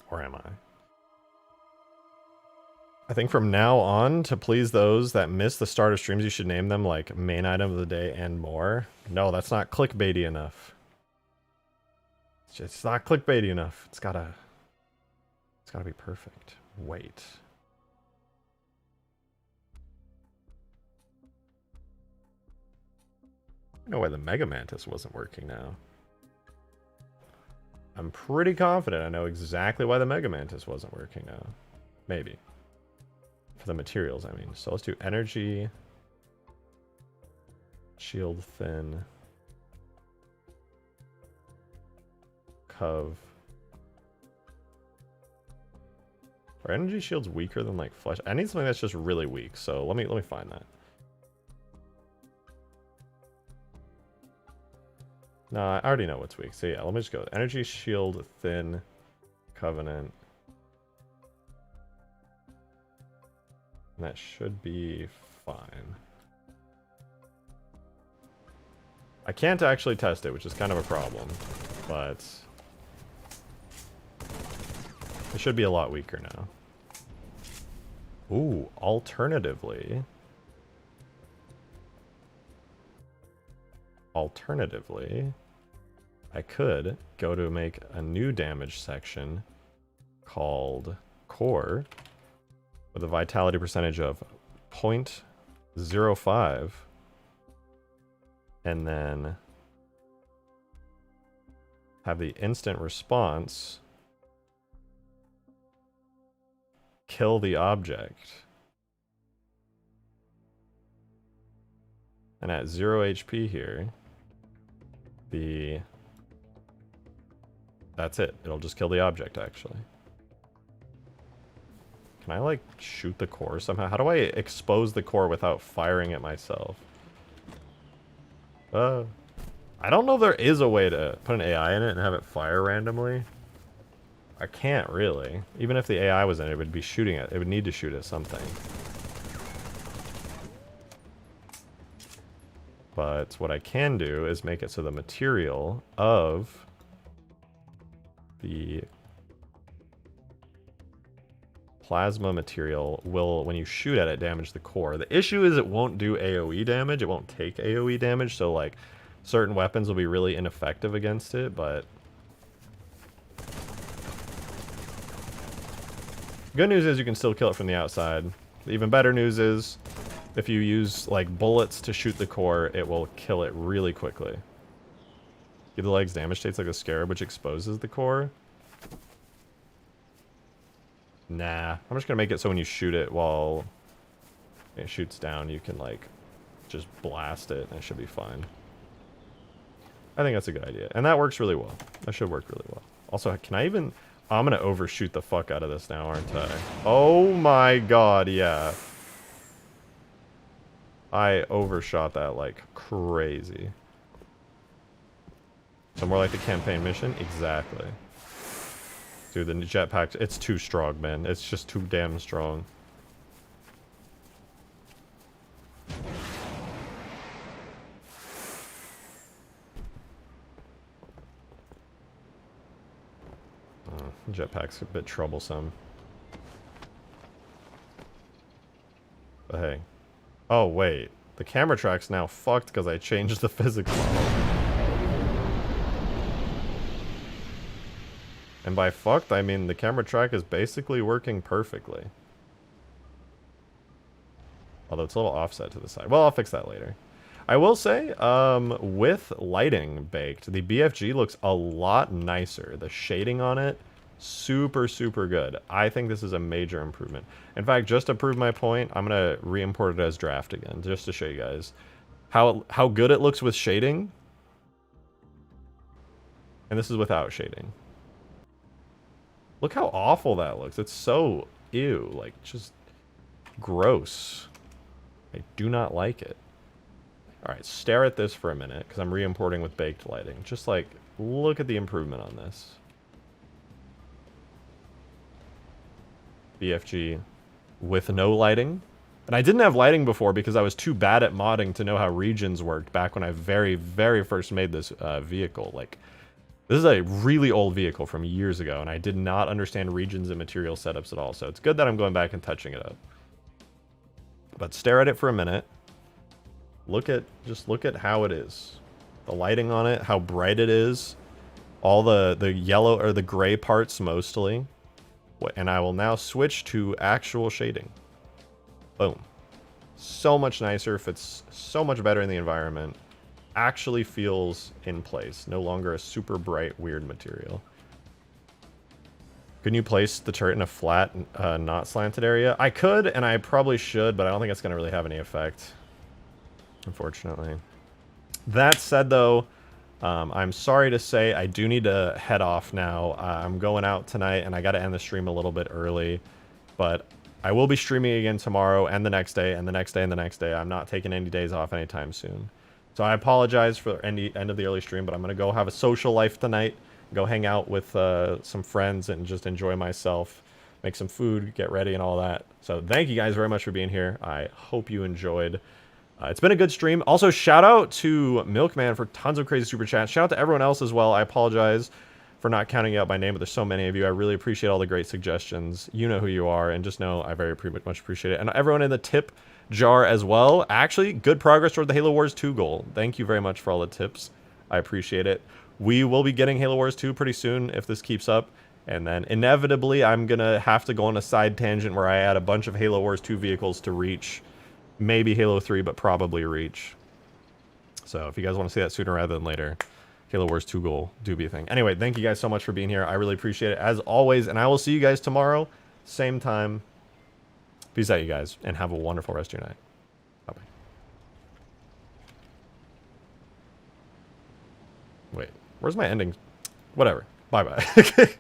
Or am I? I think from now on, to please those that miss the start of streams, you should name them like main item of the day and more. No, that's not clickbaity enough. It's not clickbaity enough. It's gotta be perfect. Wait. I know why the Mega Mantis wasn't working now. I'm pretty confident I know exactly why the Mega Mantis wasn't working now. Maybe. For the materials, I mean. So let's do energy. Shield thin. Cove. Are energy shields weaker than like flesh? I need something that's just really weak, so let me find that. No, I already know what's weak. So yeah, let me just go. Energy shield thin covenant. And that should be fine. I can't actually test it, which is kind of a problem, but it should be a lot weaker now. Ooh, alternatively, I could go to make a new damage section called core with a vitality percentage of 0.05 and then have the instant response kill the object. And at 0 HP here, that's it. It'll just kill the object, actually. Can I, like, shoot the core somehow? How do I expose the core without firing it myself? I don't know if there is a way to put an AI in it and have it fire randomly. I can't, really. Even if the AI was in it, it would be shooting it. It would need to shoot at something. But what I can do is make it so the material of the plasma material will, when you shoot at it, damage the core. The issue is it won't do AoE damage. It won't take AoE damage, so like certain weapons will be really ineffective against it, but good news is you can still kill it from the outside. The even better news is if you use like bullets to shoot the core, it will kill it really quickly. Give the legs damage states like a scarab, which exposes the core. Nah, I'm just gonna make it so when you shoot it while it shoots down, you can like just blast it and it should be fine. I think that's a good idea. And that works really well. That should work really well. Also, can I even... I'm gonna overshoot the fuck out of this now, aren't I? Oh my god, yeah. I overshot that like crazy. So more like the campaign mission? Exactly. Dude, the jetpack, it's too strong, man. It's just too damn strong. Jetpack's a bit troublesome. But hey. Oh, wait. The camera track's now fucked because I changed the physics model. And by fucked, I mean the camera track is basically working perfectly. Although it's a little offset to the side. Well, I'll fix that later. I will say, with lighting baked, the BFG looks a lot nicer. The shading on it, super, super good. I think this is a major improvement. In fact, just to prove my point, I'm going to re-import it as draft again, just to show you guys how good it looks with shading. And this is without shading. Look how awful that looks. It's so ew, like just gross. I do not like it. All right, stare at this for a minute because I'm re-importing with baked lighting. Just like look at the improvement on this. BFG with no lighting. And I didn't have lighting before because I was too bad at modding to know how regions worked back when I very first made this vehicle. Like, this is a really old vehicle from years ago, and I did not understand regions and material setups at all. So it's good that I'm going back and touching it up. But stare at it for a minute. Just look at how it is. The lighting on it, how bright it is. All the yellow or the gray parts mostly. And I will now switch to actual shading. Boom. So much nicer, fits so much better in the environment. Actually feels in place. No longer a super bright, weird material. Couldn't you place the turret in a flat, not slanted area? I could, and I probably should, but I don't think it's going to really have any effect. Unfortunately. That said, though, I'm sorry to say I do need to head off now. I'm going out tonight, and I got to end the stream a little bit early. But I will be streaming again tomorrow, and the next day, and the next day, and the next day. I'm not taking any days off anytime soon. So I apologize for the end of the early stream, but I'm going to go have a social life tonight. Go hang out with some friends and just enjoy myself. Make some food, get ready, and all that. So thank you guys very much for being here. I hope you enjoyed. It's been a good stream. Also, shout out to Milkman for tons of crazy super chats. Shout out to everyone else as well. I apologize for not counting you out by name, but there's so many of you. I really appreciate all the great suggestions. You know who you are, and just know I very much appreciate it. And everyone in the tip jar as well. Actually, good progress toward the Halo Wars 2 goal. Thank you very much for all the tips. I appreciate it. We will be getting Halo Wars 2 pretty soon if this keeps up. And then inevitably, I'm going to have to go on a side tangent where I add a bunch of Halo Wars 2 vehicles to Reach. Maybe Halo 3, but probably Reach. So if you guys want to see that sooner rather than later, Halo Wars 2 goal do be a thing. Anyway, thank you guys so much for being here. I really appreciate it as always, and I will see you guys tomorrow, same time. Peace out, you guys, and have a wonderful rest of your night. Bye-bye. Wait, where's my ending? Whatever. Bye-bye.